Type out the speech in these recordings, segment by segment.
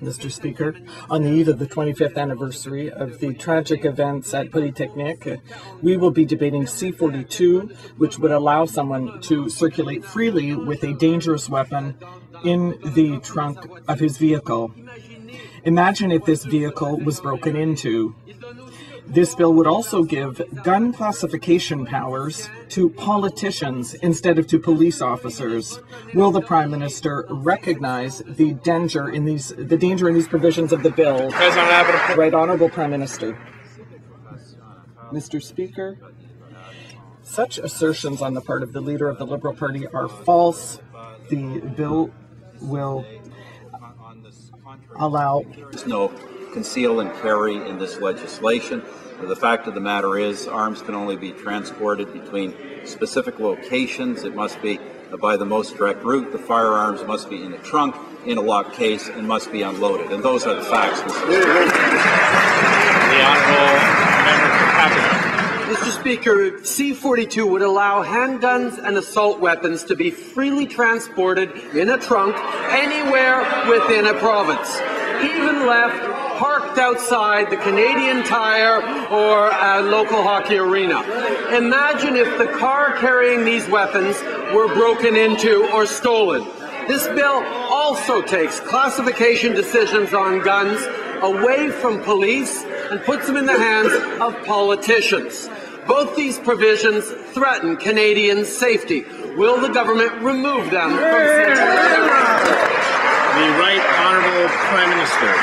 Mr. Speaker, on the eve of the 25th anniversary of the tragic events at Polytechnique, we will be debating C42, which would allow someone to circulate freely with a dangerous weapon in the trunk of his vehicle. Imagine if this vehicle was broken into. This bill would also give gun classification powers to politicians instead of to police officers. Will the Prime Minister recognize the danger in these provisions of the bill? Right Honourable Prime Minister. Mr. Speaker, such assertions on the part of the Leader of the Liberal Party are false. The bill will allow... There's no conceal and carry in this legislation. The fact of the matter is, arms can only be transported between specific locations. It must be by the most direct route. The firearms must be in a trunk, in a locked case, and must be unloaded. And those are the facts, Mr. Speaker. The Honourable Member for Pakenham. Mr. Speaker, C42 would allow handguns and assault weapons to be freely transported in a trunk anywhere within a province, even left parked outside the Canadian Tire or a local hockey arena. Imagine if the car carrying these weapons were broken into or stolen. This bill also takes classification decisions on guns away from police and puts them in the hands of politicians. Both these provisions threaten Canadians' safety. Will the government remove them from The Right Honourable Prime Minister.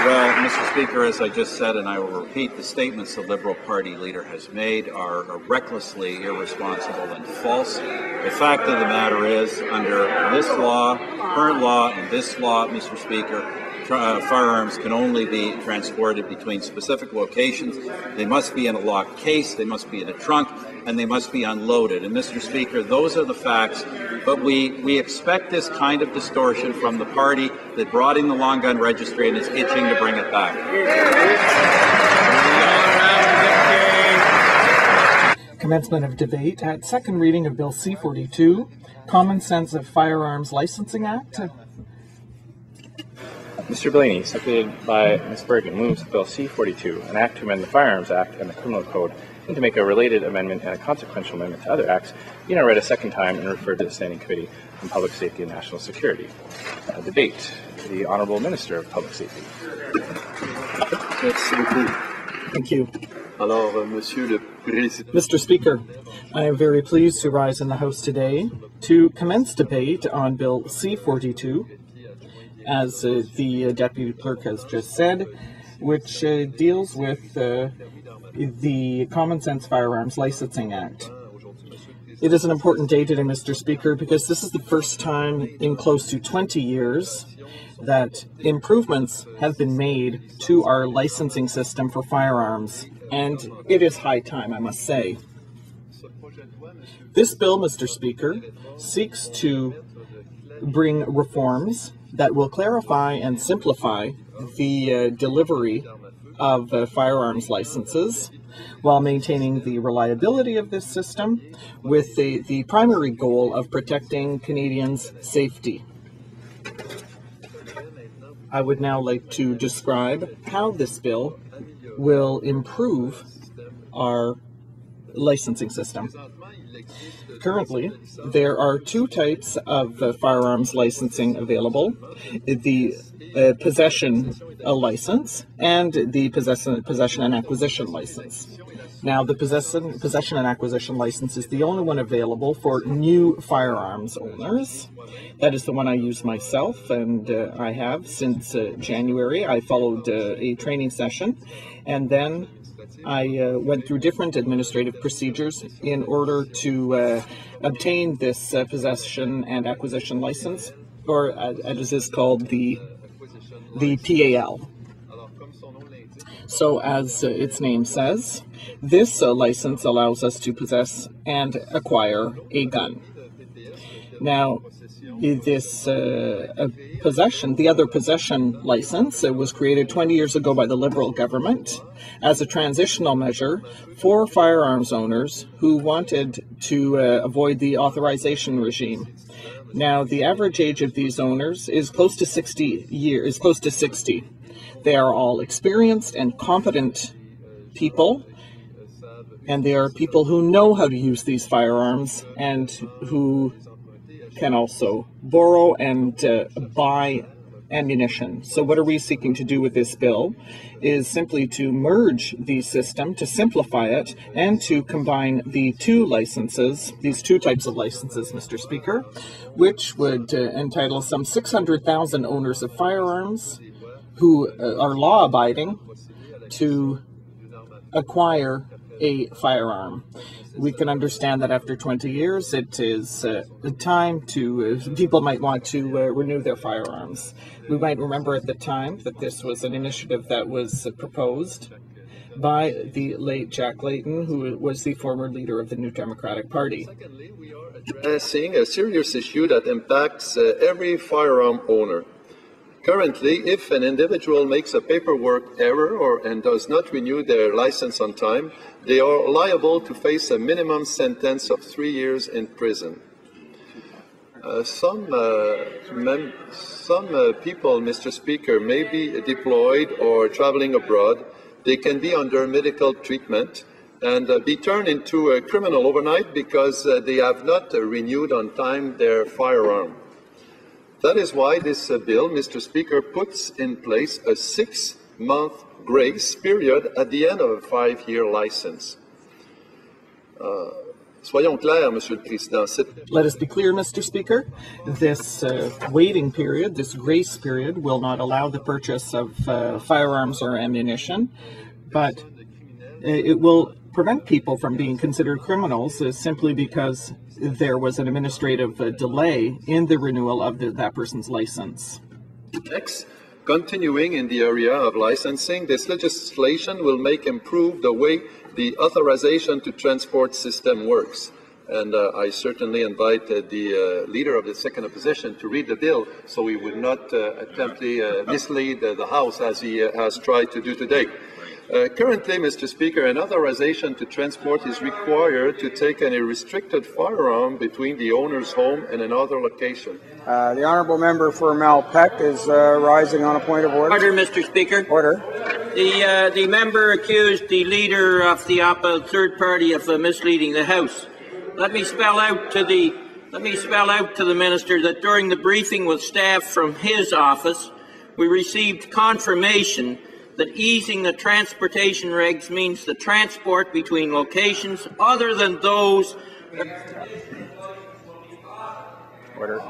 Well, Mr. Speaker, as I just said, and I will repeat, the statements the Liberal Party leader has made are recklessly irresponsible and false. The fact of the matter is, under this law, current law, and this law, Mr. Speaker, firearms can only be transported between specific locations. They must be in a locked case, they must be in a trunk, and they must be unloaded. And Mr. Speaker, those are the facts, but we expect this kind of distortion from the party that brought in the long gun registry and is itching to bring it back. Commencement of debate at second reading of Bill C42, Common Sense of Firearms Licensing Act. Mr. Blaney, seconded by Ms. Bergen, moves Bill C42, an act to amend the Firearms Act and the Criminal Code, and to make a related amendment and a consequential amendment to other acts, be now read a second time and referred to the Standing Committee on Public Safety and National Security. Debate. The Honourable Minister of Public Safety. Thank you. Mr. Speaker, I am very pleased to rise in the House today to commence debate on Bill C42, as the Deputy Clerk has just said, which deals with the Common Sense Firearms Licensing Act. It is an important day today, Mr. Speaker, because this is the first time in close to 20 years that improvements have been made to our licensing system for firearms, and it is high time, I must say. This bill, Mr. Speaker, seeks to bring reforms that will clarify and simplify the delivery of firearms licenses while maintaining the reliability of this system with the primary goal of protecting Canadians' safety. I would now like to describe how this bill will improve our licensing system. Currently, there are two types of firearms licensing available: the possession license and the possession and acquisition license. Now, the possession and acquisition license is the only one available for new firearms owners. That is the one I use myself, and I have since January. I followed a training session, and then I went through different administrative procedures in order to obtain this possession and acquisition license, or as is called, the PAL. So, as its name says, this license allows us to possess and acquire a gun. Now, this the other possession license, it was created 20 years ago by the Liberal government as a transitional measure for firearms owners who wanted to avoid the authorization regime. Now, the average age of these owners is close to 60 years, They are all experienced and competent people, and they are people who know how to use these firearms and who can also borrow and buy ammunition. So what are we seeking to do with this bill is simply to merge the system, to simplify it, and to combine the two licenses, these two types of licenses, Mr. Speaker, which would entitle some 600,000 owners of firearms who are law-abiding to acquire a firearm. We can understand that after 20 years, it is time to, people might want to renew their firearms. We might remember at the time that this was an initiative that was proposed by the late Jack Layton, who was the former leader of the New Democratic Party. Addressing a serious issue that impacts every firearm owner. Currently, if an individual makes a paperwork error and does not renew their license on time, they are liable to face a minimum sentence of 3 years in prison. Some people, Mr. Speaker, may be deployed or traveling abroad. They can be under medical treatment and be turned into a criminal overnight because they have not renewed on time their firearm. That is why this bill, Mr. Speaker, puts in place a 6-month grace period at the end of a 5-year license. Soyons clairs, Monsieur le Président. Let us be clear, Mr. Speaker. This waiting period, this grace period, will not allow the purchase of firearms or ammunition, but it will prevent people from being considered criminals simply because there was an administrative delay in the renewal of that person's license. Next, continuing in the area of licensing, this legislation will improve the way the authorization to transport system works. And I certainly invite the leader of the second opposition to read the bill so he would not attempt to mislead the House as he has tried to do today. Currently, Mr. Speaker, an authorization to transport is required to take any restricted firearm between the owner's home and another location. The honourable member for Malpeque is rising on a point of order. Order, Mr. Speaker. Order. The member accused the leader of the third party of misleading the House. Let me spell out to the minister that during the briefing with staff from his office, we received confirmation that easing the transportation regs means the transport between locations other than those. Order.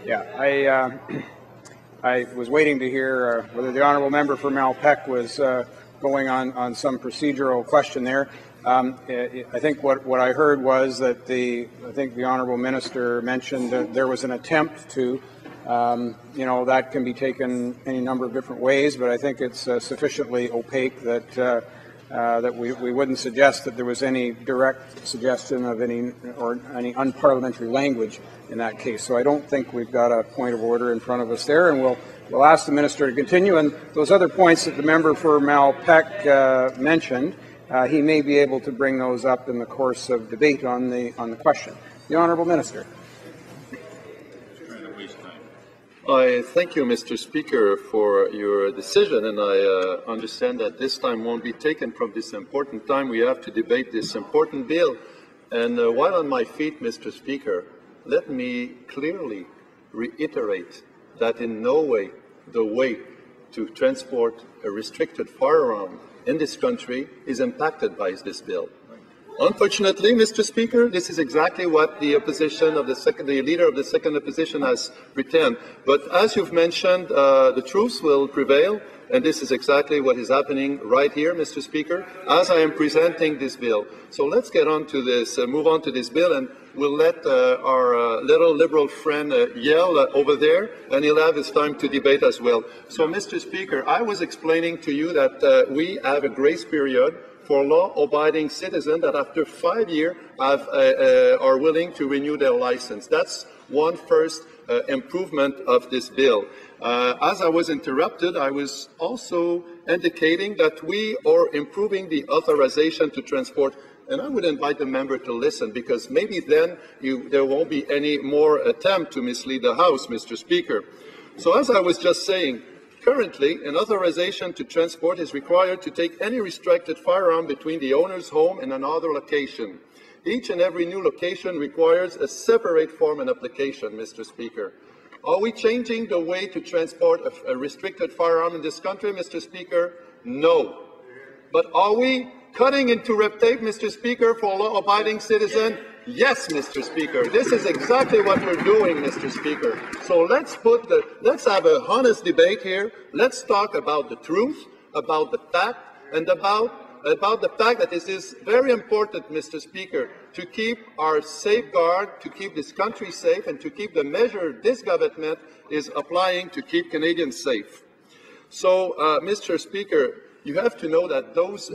Yeah, I was waiting to hear whether the honourable member for Malpeque was going on some procedural question there. I think what I heard was that the honourable minister mentioned that there was an attempt to. That can be taken any number of different ways, but I think it's sufficiently opaque that we wouldn't suggest that there was any direct suggestion of any unparliamentary language in that case. So I don't think we've got a point of order in front of us there, and we'll ask the minister to continue. And those other points that the member for Malpeque mentioned, he may be able to bring those up in the course of debate on the question. The honourable minister. I thank you, Mr. Speaker, for your decision, and I understand that this time won't be taken from this important time. We have to debate this important bill. And while on my feet, Mr. Speaker, let me clearly reiterate that in no way the way to transport a restricted firearm in this country is impacted by this bill. Unfortunately, Mr. Speaker, this is exactly what the opposition of the leader of the second opposition has pretended. But as you've mentioned, the truth will prevail, and this is exactly what is happening right here, Mr. Speaker, as I am presenting this bill. So let's get on to this, move on to this bill, and we'll let our little liberal friend yell over there, and he'll have his time to debate as well. So, Mr. Speaker, I was explaining to you that we have a grace period for law-abiding citizens that after 5 years are willing to renew their license. That's one first improvement of this bill. As I was interrupted, I was also indicating that we are improving the authorization to transport And I would invite the member to listen, because maybe then there won't be any more attempt to mislead the House, Mr. Speaker. So as I was just saying, currently, an authorization to transport is required to take any restricted firearm between the owner's home and another location. Each and every new location requires a separate form and application, Mr. Speaker. Are we changing the way to transport a restricted firearm in this country, Mr. Speaker? No. But are we cutting into red tape, Mr. Speaker, for law-abiding citizens? Yes, Mr. Speaker. This is exactly what we're doing, Mr. Speaker. So let's have a honest debate here. Let's talk about the truth, about the fact, and about the fact that this is very important, Mr. Speaker, to keep our safeguard, to keep this country safe, and to keep the measure this government is applying to keep Canadians safe. So, Mr. Speaker, you have to know that those,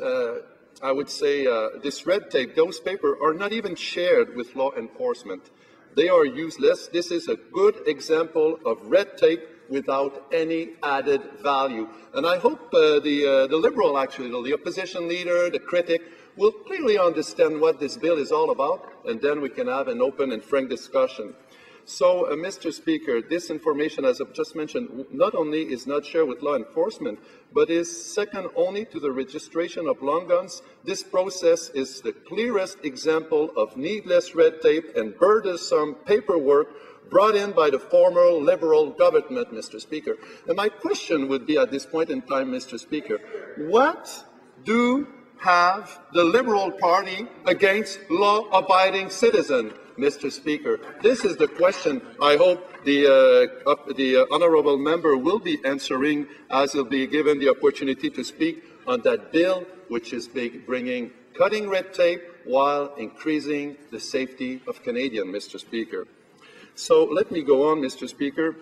I would say, this red tape, those papers are not even shared with law enforcement. They are useless. This is a good example of red tape without any added value. And I hope the Liberal, actually, the opposition leader, the critic, will clearly understand what this bill is all about, and then we can have an open and frank discussion. So, Mr. Speaker, this information, as I've just mentioned, not only is not shared with law enforcement, but is second only to the registration of long guns. This process is the clearest example of needless red tape and burdensome paperwork brought in by the former Liberal government, Mr. Speaker. And my question would be at this point in time, Mr. Speaker, what do have the Liberal Party against law-abiding citizens, Mr. Speaker? This is the question I hope the honourable member will be answering as he'll be given the opportunity to speak on that bill, which is bringing cutting red tape while increasing the safety of Canadians, Mr. Speaker. So let me go on, Mr. Speaker,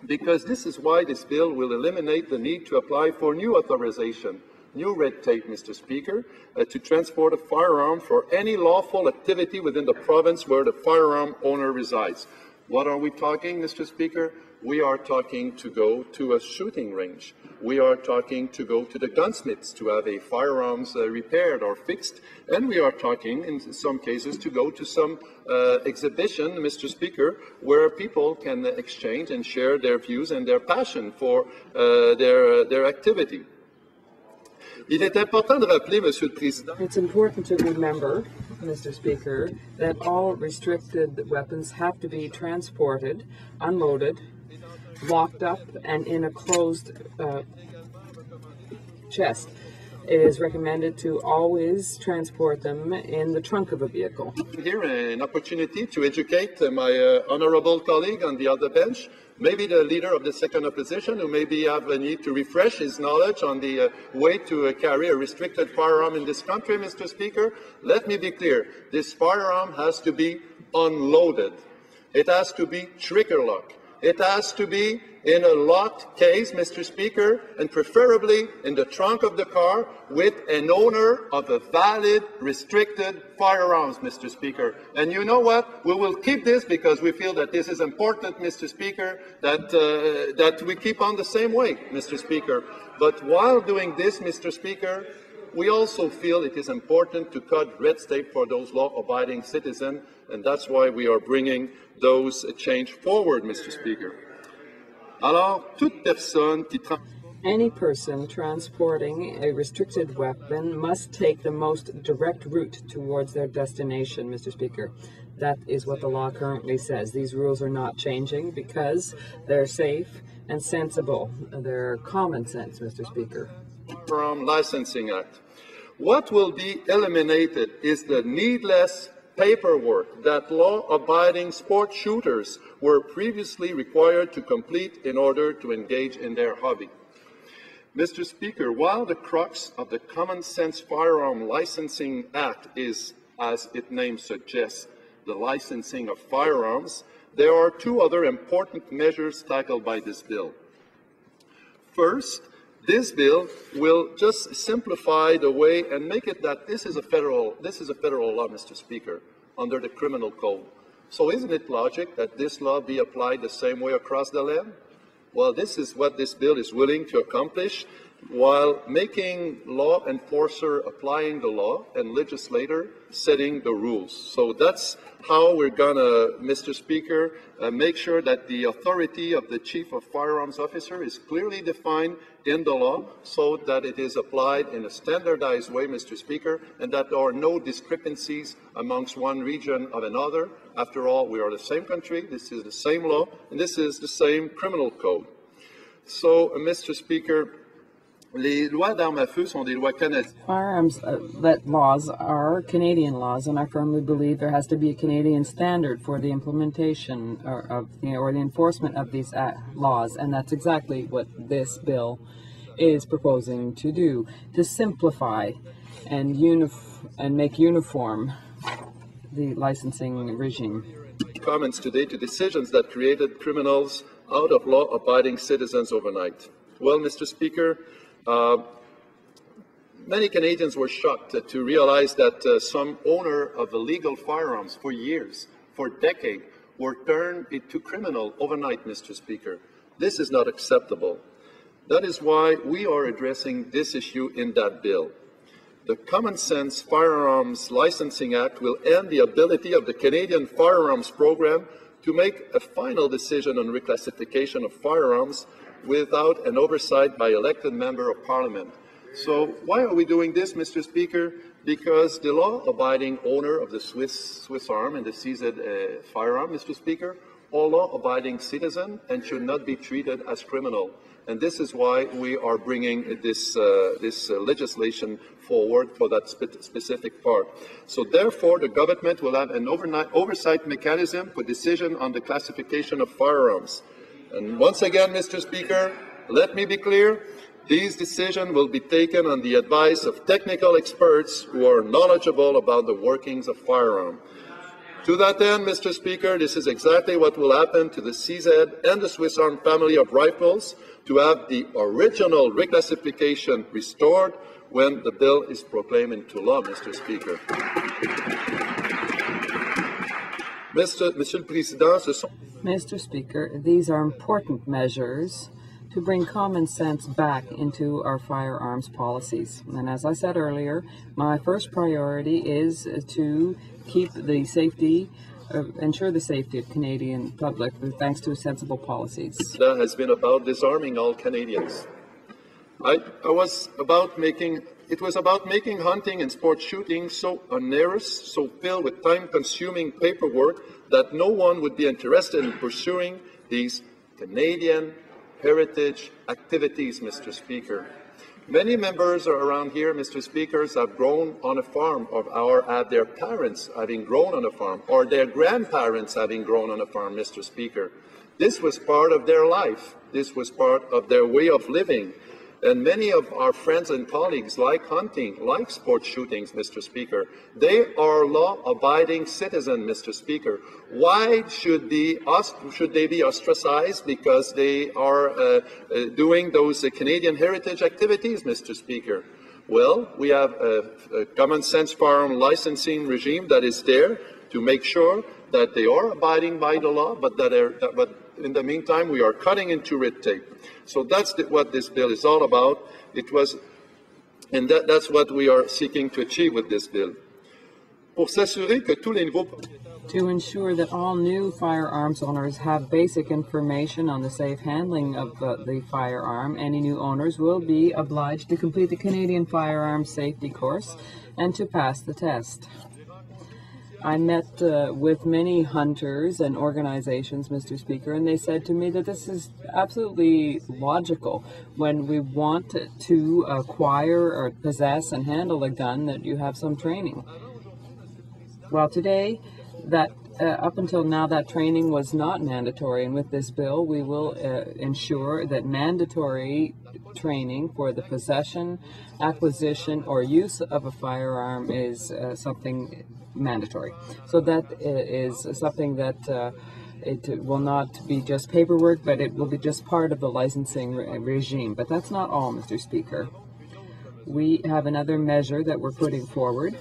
because this is why this bill will eliminate the need to apply for new authorization, new red tape, Mr. Speaker, to transport a firearm for any lawful activity within the province where the firearm owner resides. What are we talking, Mr. Speaker? We are talking to go to a shooting range. We are talking to go to the gunsmiths to have a firearms repaired or fixed. And we are talking, in some cases, to go to some exhibition, Mr. Speaker, where people can exchange and share their views and their passion for their activity. It's important to remember, Mr. Speaker, that all restricted weapons have to be transported, unloaded, locked up, and in a closed chest. It is recommended to always transport them in the trunk of a vehicle. Here, an opportunity to educate my honourable colleague on the other bench, maybe the leader of the second opposition, who maybe have a need to refresh his knowledge on the way to carry a restricted firearm in this country, Mr. Speaker. Let me be clear. This firearm has to be unloaded. It has to be trigger lock. It has to be in a locked case, Mr. Speaker, and preferably in the trunk of the car with an owner of a valid, restricted firearms, Mr. Speaker. And you know what? We will keep this because we feel that this is important, Mr. Speaker, that we keep on the same way, Mr. Speaker. But while doing this, Mr. Speaker, we also feel it is important to cut red tape for those law-abiding citizens, and that's why we are bringing those change forward, Mr. Speaker. Alors, toute personne qui Any person transporting a restricted weapon must take the most direct route towards their destination, Mr. Speaker. That is what the law currently says. These rules are not changing because they're safe and sensible. They're common sense, Mr. Speaker. Firearm Licensing Act. What will be eliminated is the needless paperwork that law-abiding sport shooters were previously required to complete in order to engage in their hobby. Mr. Speaker, while the crux of the Common Sense Firearm Licensing Act is, as its name suggests, the licensing of firearms, there are two other important measures tackled by this bill. First, this bill will just simplify the way and make it that this is a federal law, Mr. Speaker, under the criminal code. So isn't it logic that this law be applied the same way across the land? Well, this is what this bill is willing to accomplish, while making law enforcer applying the law and legislator setting the rules. So that's how we're gonna, Mr. Speaker, make sure that the authority of the Chief of Firearms Officer is clearly defined in the law so that it is applied in a standardized way, Mr. Speaker, and that there are no discrepancies amongst one region of another. After all, we are the same country, this is the same law, and this is the same criminal code. So, Mr. Speaker, les lois d'armes à feu sont des lois canadiennes. Firearms laws are Canadian laws, and I firmly believe there has to be a Canadian standard for the implementation or the enforcement of these laws, and that's exactly what this bill is proposing to do, to simplify and make uniform the licensing regime. Comments today to decisions that created criminals out of law-abiding citizens overnight. Well, Mr. Speaker, many Canadians were shocked to realize that some owner of illegal firearms for years, for decades, were turned into criminal overnight, Mr. Speaker. This is not acceptable. That is why we are addressing this issue in that bill. The Common Sense Firearms Licensing Act will end the ability of the Canadian Firearms Program to make a final decision on reclassification of firearms without an oversight by elected member of parliament. So why are we doing this, Mr. Speaker? Because the law-abiding owner of the Swiss arm and the seized firearm, Mr. Speaker, are law-abiding citizen and should not be treated as criminal. And this is why we are bringing this legislation forward for that specific part. So therefore, the government will have an oversight mechanism for decision on the classification of firearms. And once again, Mr. Speaker, let me be clear, these decisions will be taken on the advice of technical experts who are knowledgeable about the workings of firearms. To that end, Mr. Speaker, this is exactly what will happen to the CZ and the Swiss Arm family of rifles to have the original reclassification restored when the bill is proclaimed into law, Mr. Speaker. Mr. Speaker, these are important measures to bring common sense back into our firearms policies. And as I said earlier, my first priority is to keep the safety, ensure the safety of Canadian public thanks to sensible policies. That has been about disarming all Canadians. It was about making hunting and sport shooting so onerous, so filled with time-consuming paperwork that no one would be interested in pursuing these Canadian heritage activities, Mr. Speaker. Many members around here, Mr. Speakers, have grown on a farm or have their parents having grown on a farm or their grandparents having grown on a farm, Mr. Speaker. This was part of their life. This was part of their way of living. And many of our friends and colleagues like hunting, like sport shootings, Mr. Speaker. They are law-abiding citizens, Mr. Speaker. Why should they be ostracized because they are doing those Canadian heritage activities, Mr. Speaker? Well, we have a common sense firearm licensing regime that is there to make sure that they are abiding by the law, but in the meantime, we are cutting into red tape. So that's what this bill is all about. That's what we are seeking to achieve with this bill. To ensure that all new firearms owners have basic information on the safe handling of the firearm, any new owners will be obliged to complete the Canadian Firearms Safety Course and to pass the test. I met with many hunters and organizations, Mr. Speaker, and they said to me that this is absolutely logical. When we want to acquire or possess and handle a gun, that you have some training. Well, today, up until now, that training was not mandatory, and with this bill, we will ensure that mandatory training for the possession, acquisition, or use of a firearm is something mandatory. So that is something that it will not be just paperwork, but it will be just part of the licensing regime. But that's not all, Mr. Speaker. We have another measure that we're putting forward,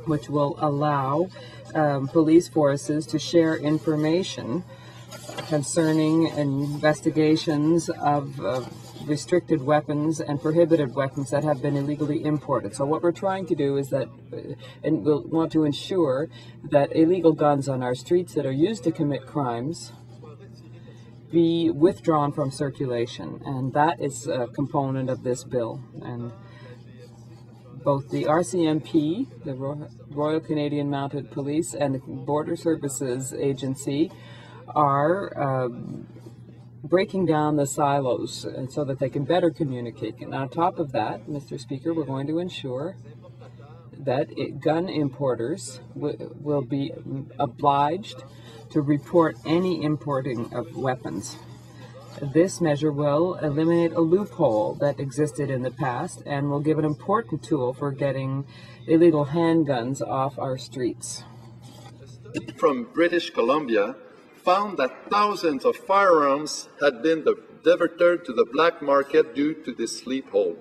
which will allow police forces to share information concerning investigations of restricted weapons and prohibited weapons that have been illegally imported. So what we're trying to do is that, and we'll want to ensure that illegal guns on our streets that are used to commit crimes be withdrawn from circulation, and that is a component of this bill. And both the RCMP, the Royal Canadian Mounted Police, and the Border Services Agency are breaking down the silos so that they can better communicate. And on top of that, Mr. Speaker, we're going to ensure that gun importers will be obliged to report any importing of weapons. This measure will eliminate a loophole that existed in the past and will give an important tool for getting illegal handguns off our streets. From British Columbia found that thousands of firearms had been diverted to the black market due to this loophole.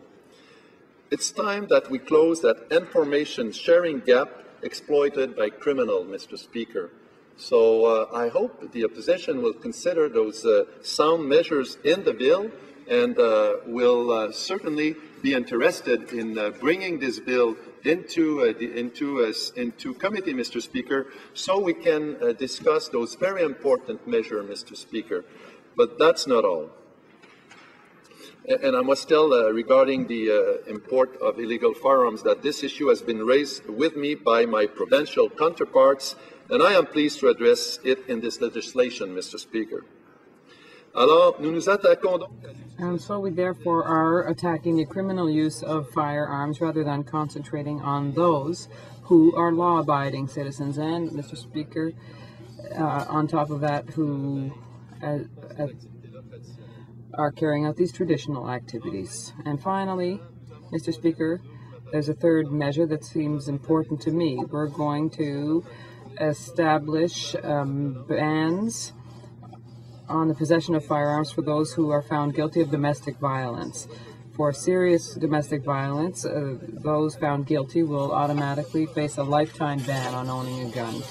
It's time that we close that information sharing gap exploited by criminals, Mr. Speaker. So I hope the opposition will consider those sound measures in the bill and will certainly be interested in bringing this bill into committee, Mr. Speaker, so we can discuss those very important measures, Mr. Speaker. But that's not all. And I must tell regarding the import of illegal firearms that this issue has been raised with me by my provincial counterparts, and I am pleased to address it in this legislation, Mr. Speaker. Alors, nous nous attaquons donc. And so we therefore are attacking the criminal use of firearms rather than concentrating on those who are law-abiding citizens and, Mr. Speaker, on top of that, who are carrying out these traditional activities. And finally, Mr. Speaker, there's a third measure that seems important to me. We're going to establish bans on the possession of firearms for those who are found guilty of domestic violence. For serious domestic violence, those found guilty will automatically face a lifetime ban on owning a gun.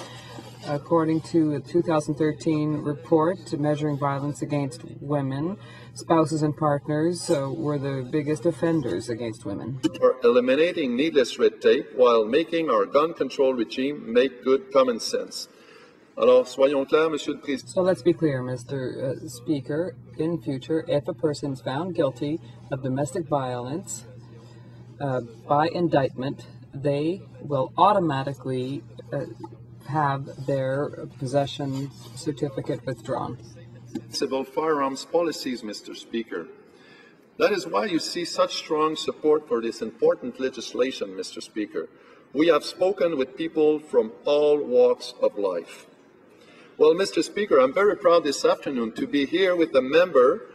According to a 2013 report measuring violence against women, spouses and partners were the biggest offenders against women. For eliminating needless red tape while making our gun control regime make good common sense. Alors, soyons clairs, Monsieur le Président. So let's be clear, Mr. Speaker. In future, if a person is found guilty of domestic violence by indictment, they will automatically have their possession certificate withdrawn. Civil firearms policies, Mr. Speaker. That is why you see such strong support for this important legislation, Mr. Speaker. We have spoken with people from all walks of life. Well, Mr. Speaker, I'm very proud this afternoon to be here with the member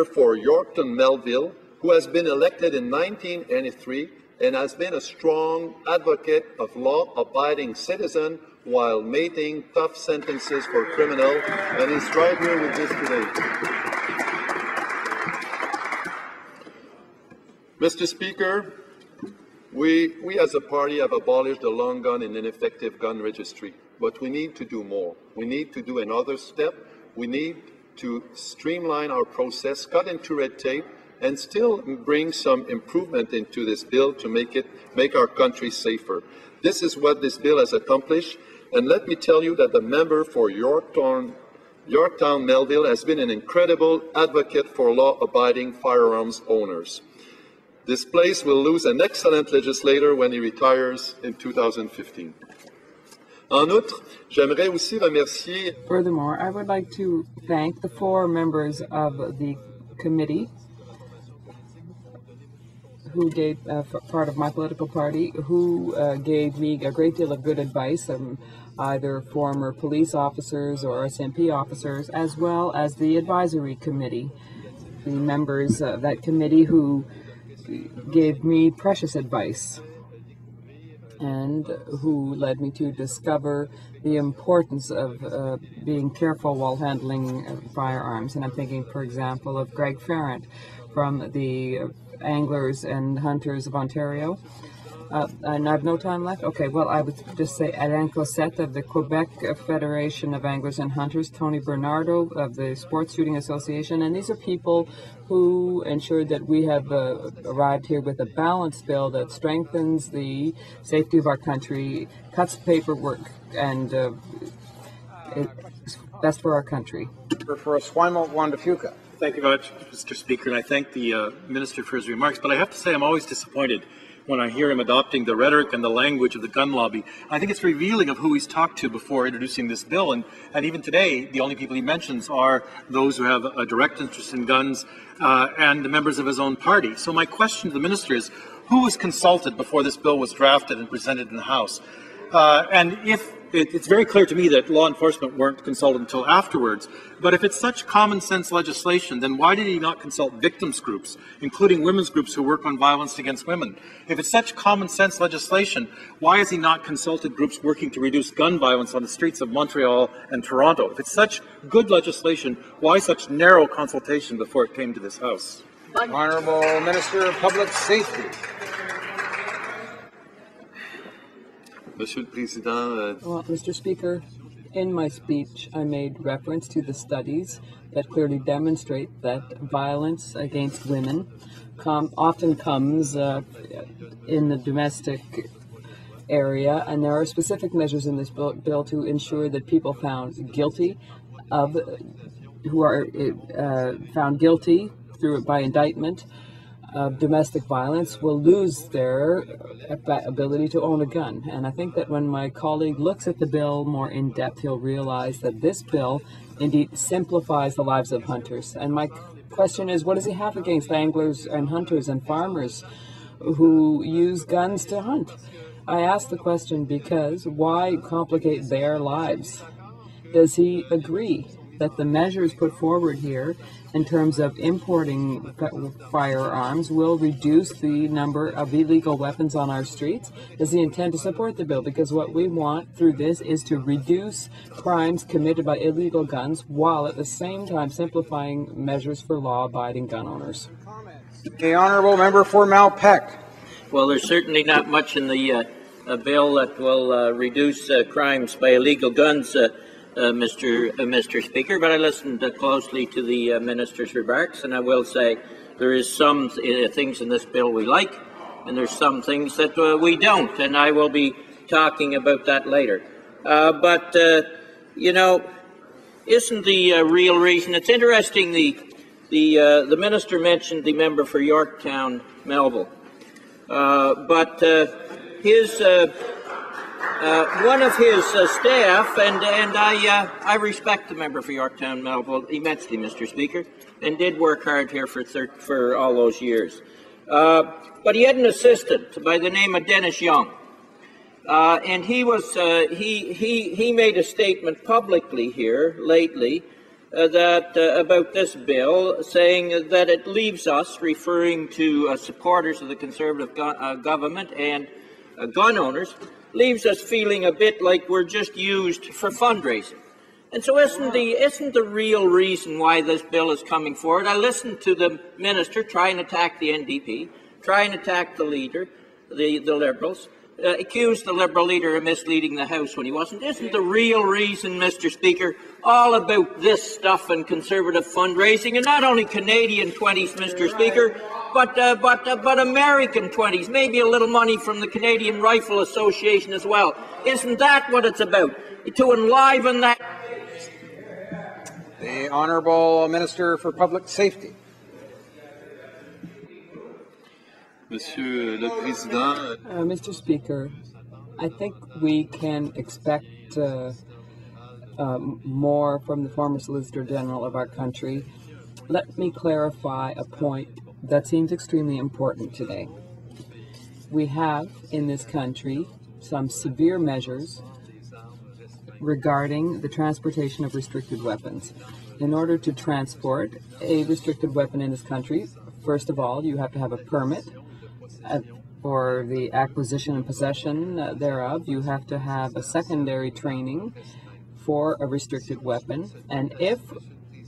for Yorkton Melville, who has been elected in 1983 and has been a strong advocate of law-abiding citizens while making tough sentences for criminals, and he's right here with us today. Mr. Speaker, we as a party have abolished the long gun and ineffective gun registry, but we need to do more. We need to do another step. We need to streamline our process, cut into red tape, and still bring some improvement into this bill to make our country safer. This is what this bill has accomplished, and let me tell you that the member for Yorktown Melville has been an incredible advocate for law-abiding firearms owners. This place will lose an excellent legislator when he retires in 2015. En outre, j'aimerais aussi remercier. Furthermore, I would like to thank the 4 members of the committee who gave, part of my political party, who gave me a great deal of good advice, either former police officers or RCMP officers, as well as the advisory committee, the members of that committee who gave me precious advice and who led me to discover the importance of being careful while handling firearms. And I'm thinking, for example, of Greg Farrant from the Anglers and Hunters of Ontario, And I have no time left? Okay, well, I would just say Alain Cossette of the Quebec Federation of Anglers and Hunters, Tony Bernardo of the Sports Shooting Association, and these are people who ensured that we have arrived here with a balanced bill that strengthens the safety of our country, cuts paperwork, and it's best for our country. For Esquimalt Wandafuka. Thank you very much, Mr. Speaker, and I thank the Minister for his remarks. But I have to say I'm always disappointed when I hear him adopting the rhetoric and the language of the gun lobby. I think it's revealing of who he's talked to before introducing this bill. And even today, the only people he mentions are those who have a direct interest in guns and the members of his own party. So my question to the Minister is, who was consulted before this bill was drafted and presented in the House? And if it's very clear to me that law enforcement weren't consulted until afterwards, but if it's such common sense legislation, then why did he not consult victims groups, including women's groups who work on violence against women? If it's such common sense legislation, why has he not consulted groups working to reduce gun violence on the streets of Montreal and Toronto? If it's such good legislation, why such narrow consultation before it came to this House? Honourable Minister of Public Safety. Monsieur le Président. Well, Mr. Speaker, in my speech, I made reference to the studies that clearly demonstrate that violence against women often comes in the domestic area, and there are specific measures in this bill to ensure that people found guilty who are found guilty by indictment of domestic violence will lose their ability to own a gun. And I think that when my colleague looks at the bill more in depth, he'll realize that this bill indeed simplifies the lives of hunters. And my question is, what does he have against anglers and hunters and farmers who use guns to hunt? I ask the question because why complicate their lives? Does he agree that the measures put forward here in terms of importing firearms will reduce the number of illegal weapons on our streets? Does he intend to support the bill? Because what we want through this is to reduce crimes committed by illegal guns while at the same time simplifying measures for law-abiding gun owners. The Honourable Member for Malpeque. Well, there's certainly not much in the bill that will reduce crimes by illegal guns, Mr. Speaker, but I listened closely to the Minister's remarks, and I will say there is some things in this bill we like, and there's some things that we don't, and I will be talking about that later. But you know, isn't the real reason? It's interesting. The Minister mentioned the member for Yorktown, Melville, but his. One of his staff, and I respect the member for Yorktown Melville immensely, Mr. Speaker, and did work hard here for all those years. But he had an assistant by the name of Dennis Young, and he was he made a statement publicly here lately that about this bill, saying that it leaves us, referring to supporters of the Conservative government and gun owners, leaves us feeling a bit like we're just used for fundraising. And so isn't the real reason why this bill is coming forward? I listened to the Minister try and attack the NDP, try and attack the leader, the Liberals, accuse the Liberal leader of misleading the House when he wasn't. Isn't the real reason, Mr. Speaker, all about this stuff and Conservative fundraising, and not only Canadian 20s, Mr. Speaker, but American 20s, maybe a little money from the Canadian Rifle Association as well. Isn't that what it's about? To enliven that. The Honourable Minister for Public Safety. Monsieur le Président. Mr. Speaker, I think we can expect more from the former Solicitor General of our country. Let me clarify a point that seems extremely important today. We have in this country some severe measures regarding the transportation of restricted weapons. In order to transport a restricted weapon in this country, first of all, you have to have a permit for the acquisition and possession thereof. You have to have a secondary training for a restricted weapon. And if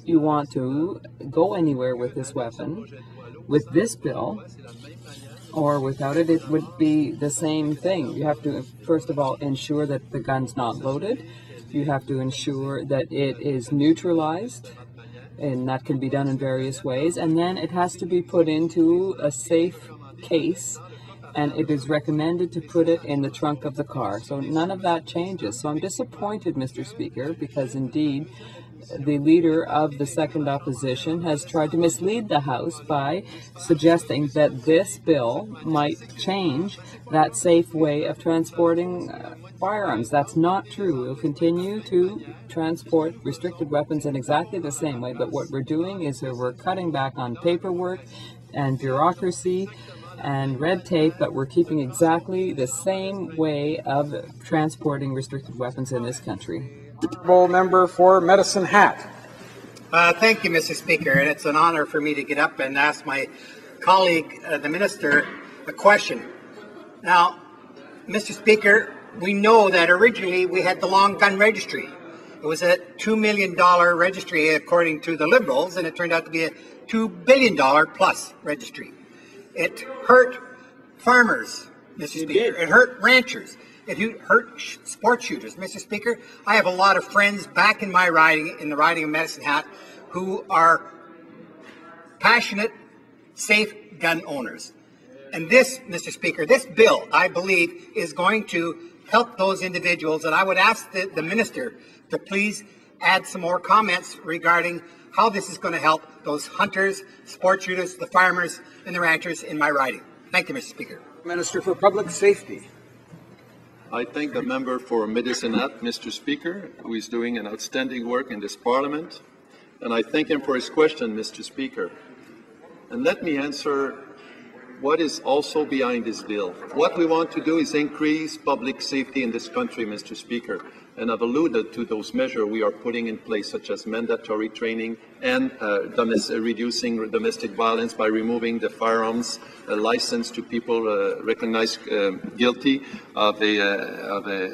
you want to go anywhere with this weapon, with this bill, or without it, it would be the same thing. You have to, first of all, ensure that the gun's not loaded. You have to ensure that it is neutralized, and that can be done in various ways. And then it has to be put into a safe case, and it is recommended to put it in the trunk of the car. So none of that changes. So I'm disappointed, Mr. Speaker, because indeed the leader of the second opposition has tried to mislead the House by suggesting that this bill might change that safe way of transporting firearms. That's not true. We'll continue to transport restricted weapons in exactly the same way, but what we're doing is we're cutting back on paperwork and bureaucracy and red tape, but we're keeping exactly the same way of transporting restricted weapons in this country. Member for Medicine Hat. Thank you, Mr. Speaker, and it's an honor for me to get up and ask my colleague, the Minister, a question. Now, Mr. Speaker, we know that originally we had the long gun registry. It was a $2 million registry according to the Liberals, and it turned out to be a $2 billion plus registry. It hurt farmers, Mr. Speaker. It hurt ranchers. It hurt sports shooters. Mr. Speaker, I have a lot of friends back in my riding, in the riding of Medicine Hat, who are passionate, safe gun owners. And this, Mr. Speaker, this bill, I believe, is going to help those individuals. And I would ask the Minister to please add some more comments regarding how this is going to help those hunters, sports shooters, the farmers, and the ranchers in my riding. Thank you, Mr. Speaker. Minister for Public Safety. I thank the member for Medicine Hat, Mr. Speaker, who is doing an outstanding work in this Parliament. And I thank him for his question, Mr. Speaker. And let me answer what is also behind this bill. What we want to do is increase public safety in this country, Mr. Speaker. And I've alluded to those measures we are putting in place, such as mandatory training and reducing domestic violence by removing the firearms license to people recognized guilty of an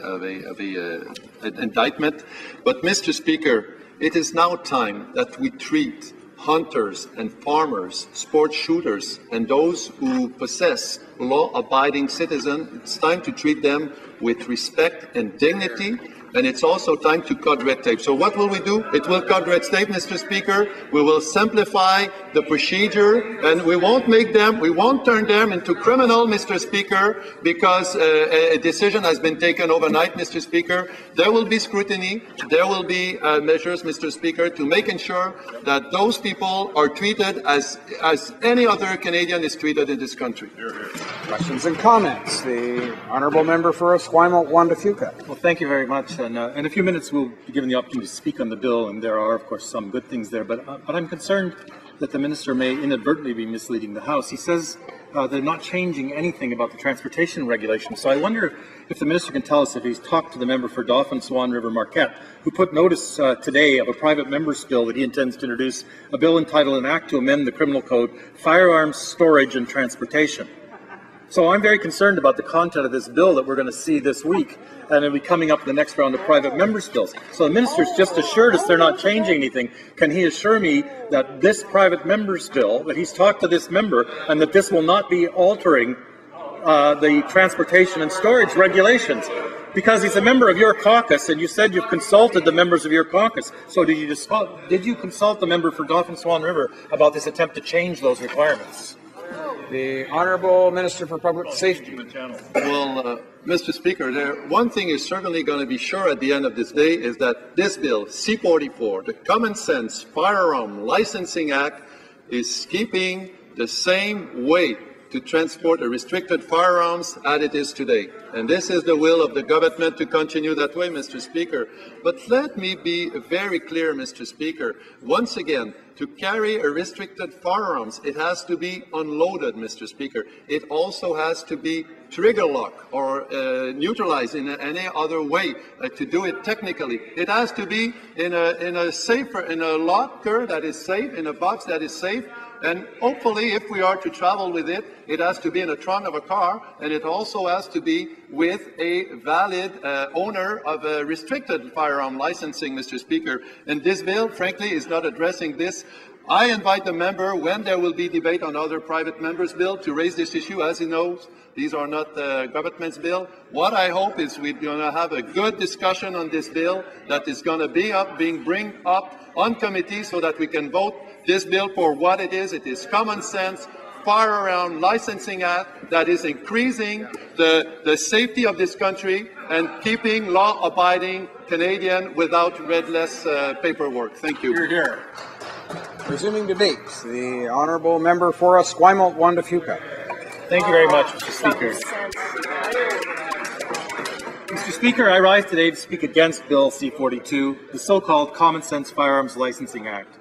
indictment. But, Mr. Speaker, it is now time that we treat hunters and farmers, sports shooters, and those who possess law-abiding citizens. It's time to treat them with respect and dignity. And it's also time to cut red tape. So what will we do? It will cut red tape, Mr. Speaker. We will simplify the procedure, and we won't turn them into criminal, Mr. Speaker, because a decision has been taken overnight, Mr. Speaker. There will be scrutiny. There will be measures, Mr. Speaker, to making sure that those people are treated as any other Canadian is treated in this country. Questions and comments. The Honourable Member for Esquimalt-Juan-de-Fuca. Well, thank you very much. And in a few minutes, we'll be given the opportunity to speak on the bill, and there are, of course, some good things there. But I'm concerned that the minister may inadvertently be misleading the House. He says they're not changing anything about the transportation regulations. So I wonder if the minister can tell us if he's talked to the member for Dauphin Swan River Marquette, who put notice today of a private member's bill that he intends to introduce, a bill entitled An Act to Amend the Criminal Code, Firearms Storage and Transportation. So I'm very concerned about the content of this bill that we're going to see this week, and it'll be coming up in the next round of private members' bills. So the minister's just assured us they're not changing anything. Can he assure me that this private member's bill, that he's talked to this member, and that this will not be altering the transportation and storage regulations? Because he's a member of your caucus, and you said you've consulted the members of your caucus. So did you consult the member for Dauphin Swan River about this attempt to change those requirements? The Honourable Minister for Public Safety. Well, Mr. Speaker, one thing is certainly going to be sure at the end of this day is that this bill, C42, the Common Sense Firearm Licensing Act, is keeping the same way to transport a restricted firearms as it is today. And this is the will of the government to continue that way, Mr. Speaker. But let me be very clear, Mr. Speaker. Once again, to carry a restricted firearms, it has to be unloaded, Mr. Speaker. It also has to be trigger lock or neutralized in any other way to do it technically. It has to be in a locker that is safe, in a box that is safe. And hopefully, if we are to travel with it, it has to be in the trunk of a car, and it also has to be with a valid owner of a restricted firearm licensing, Mr. Speaker. And this bill, frankly, is not addressing this. I invite the member, when there will be debate on other private members' bill, to raise this issue. As he knows, these are not the government's bill. What I hope is we're going to have a good discussion on this bill that is going to be being bring up on committee so that we can vote this bill for what it is. It is common sense Firearms Licensing Act that is increasing the safety of this country and keeping law-abiding Canadian without redless paperwork. Thank you. Hear, hear. Resuming debates, the honourable member for Esquimalt, Wanda Fuca. Thank you very much, Mr. Speaker. Mr. Speaker, I rise today to speak against Bill C42, the so-called Common Sense Firearms Licensing Act.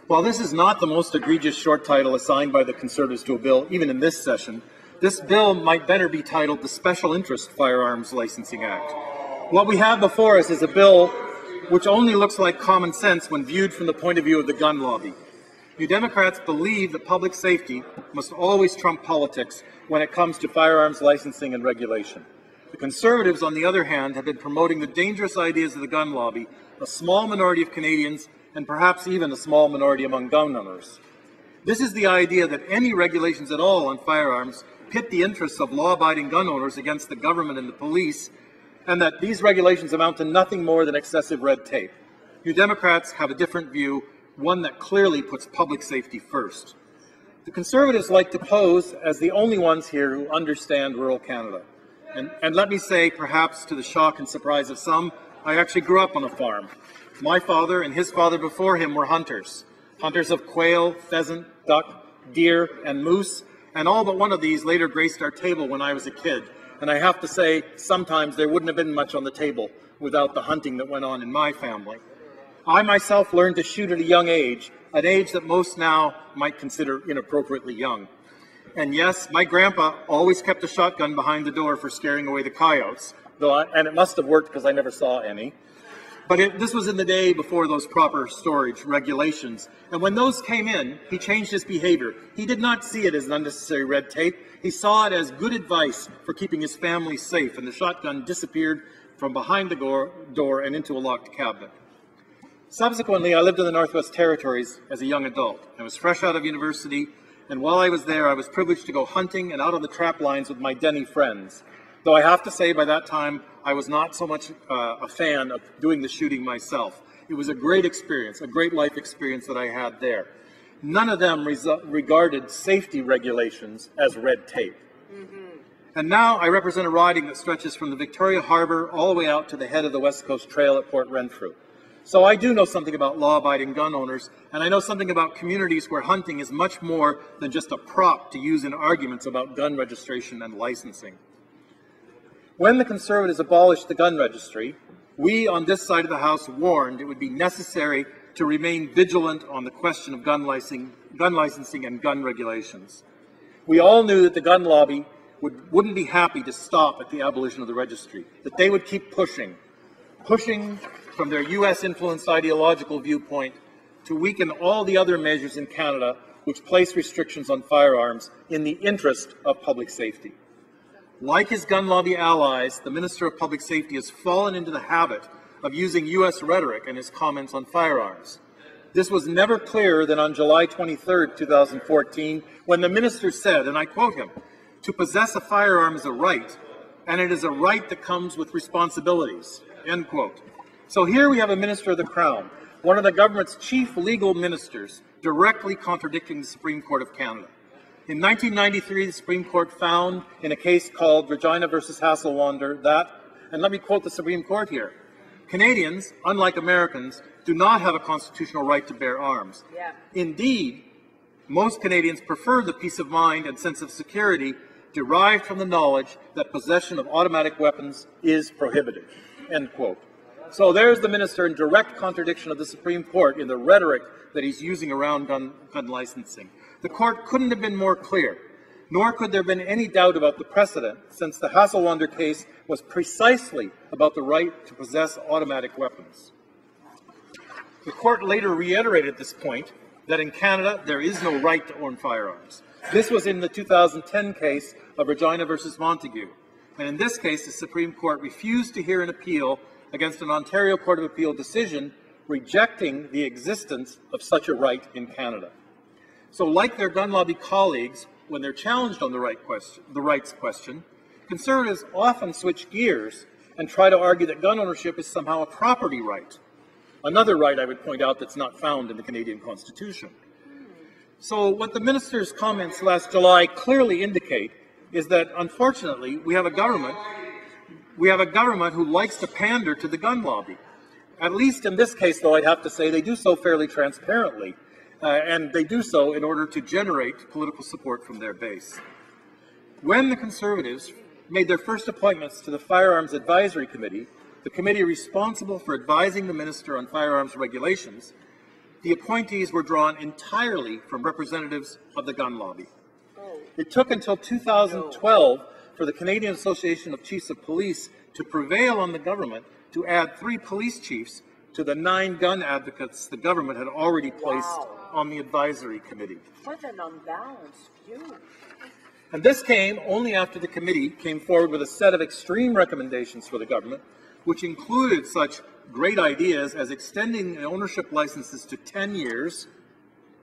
While this is not the most egregious short title assigned by the Conservatives to a bill, even in this session, this bill might better be titled the Special Interest Firearms Licensing Act. What we have before us is a bill which only looks like common sense when viewed from the point of view of the gun lobby. You Democrats believe that public safety must always trump politics when it comes to firearms licensing and regulation. The Conservatives, on the other hand, have been promoting the dangerous ideas of the gun lobby, a small minority of Canadians, and perhaps even a small minority among gun owners. This is the idea that any regulations at all on firearms pit the interests of law-abiding gun owners against the government and the police, and that these regulations amount to nothing more than excessive red tape. You Democrats have a different view, one that clearly puts public safety first. The Conservatives like to pose as the only ones here who understand rural Canada. And let me say, perhaps to the shock and surprise of some, I actually grew up on a farm. My father and his father before him were hunters. Hunters of quail, pheasant, duck, deer, and moose, and all but one of these later graced our table when I was a kid. And I have to say, sometimes there wouldn't have been much on the table without the hunting that went on in my family. I myself learned to shoot at a young age, an age that most now might consider inappropriately young. And yes, my grandpa always kept a shotgun behind the door for scaring away the coyotes, and it must have worked because I never saw any. But this was in the day before those proper storage regulations. And when those came in, he changed his behavior. He did not see it as an unnecessary red tape. He saw it as good advice for keeping his family safe, and the shotgun disappeared from behind the door and into a locked cabinet. Subsequently, I lived in the Northwest Territories as a young adult. I was fresh out of university, and while I was there, I was privileged to go hunting and out on the trap lines with my Denny friends. Though I have to say, by that time, I was not so much a fan of doing the shooting myself. It was a great experience, a great life experience that I had there. None of them regarded safety regulations as red tape. And now I represent a riding that stretches from the Victoria Harbour all the way out to the head of the West Coast Trail at Port Renfrew. So I do know something about law-abiding gun owners, and I know something about communities where hunting is much more than just a prop to use in arguments about gun registration and licensing. When the Conservatives abolished the gun registry, we on this side of the House warned it would be necessary to remain vigilant on the question of gun licensing and gun regulations. We all knew that the gun lobby wouldn't be happy to stop at the abolition of the registry, that they would keep pushing from their US-influenced ideological viewpoint to weaken all the other measures in Canada which place restrictions on firearms in the interest of public safety. Like his gun lobby allies, the Minister of Public Safety has fallen into the habit of using US rhetoric in his comments on firearms. This was never clearer than on July 23, 2014, when the Minister said, and I quote him, "To possess a firearm is a right, and it is a right that comes with responsibilities," end quote. So here we have a Minister of the Crown, one of the government's chief legal ministers, directly contradicting the Supreme Court of Canada. In 1993, the Supreme Court found in a case called Regina versus Hasselwander that, and let me quote the Supreme Court here, Canadians, unlike Americans, do not have a constitutional right to bear arms. Yeah. Indeed, most Canadians prefer the peace of mind and sense of security derived from the knowledge that possession of automatic weapons is prohibited, end quote. So there's the minister in direct contradiction of the Supreme Court in the rhetoric that he's using around gun licensing. The court couldn't have been more clear, nor could there have been any doubt about the precedent, since the Hasselwander case was precisely about the right to possess automatic weapons. The court later reiterated this point, that in Canada there is no right to own firearms. This was in the 2010 case of Regina versus Montague. And in this case, the Supreme Court refused to hear an appeal against an Ontario Court of Appeal decision rejecting the existence of such a right in Canada. So like their gun lobby colleagues, when they're challenged on the rights question, Conservatives often switch gears and try to argue that gun ownership is somehow a property right. Another right, I would point out, that's not found in the Canadian Constitution. So what the minister's comments last July clearly indicate is that, unfortunately, we have a government who likes to pander to the gun lobby. At least in this case, though, I'd have to say they do so fairly transparently, and they do so in order to generate political support from their base. When the Conservatives made their first appointments to the Firearms Advisory Committee, the committee responsible for advising the minister on firearms regulations, the appointees were drawn entirely from representatives of the gun lobby. It took until 2012 for the Canadian Association of Chiefs of Police to prevail on the government to add 3 police chiefs to the 9 gun advocates the government had already placed on the advisory committee. What an unbalanced view. And this came only after the committee came forward with a set of extreme recommendations for the government, which included such great ideas as extending the ownership licenses to 10 years,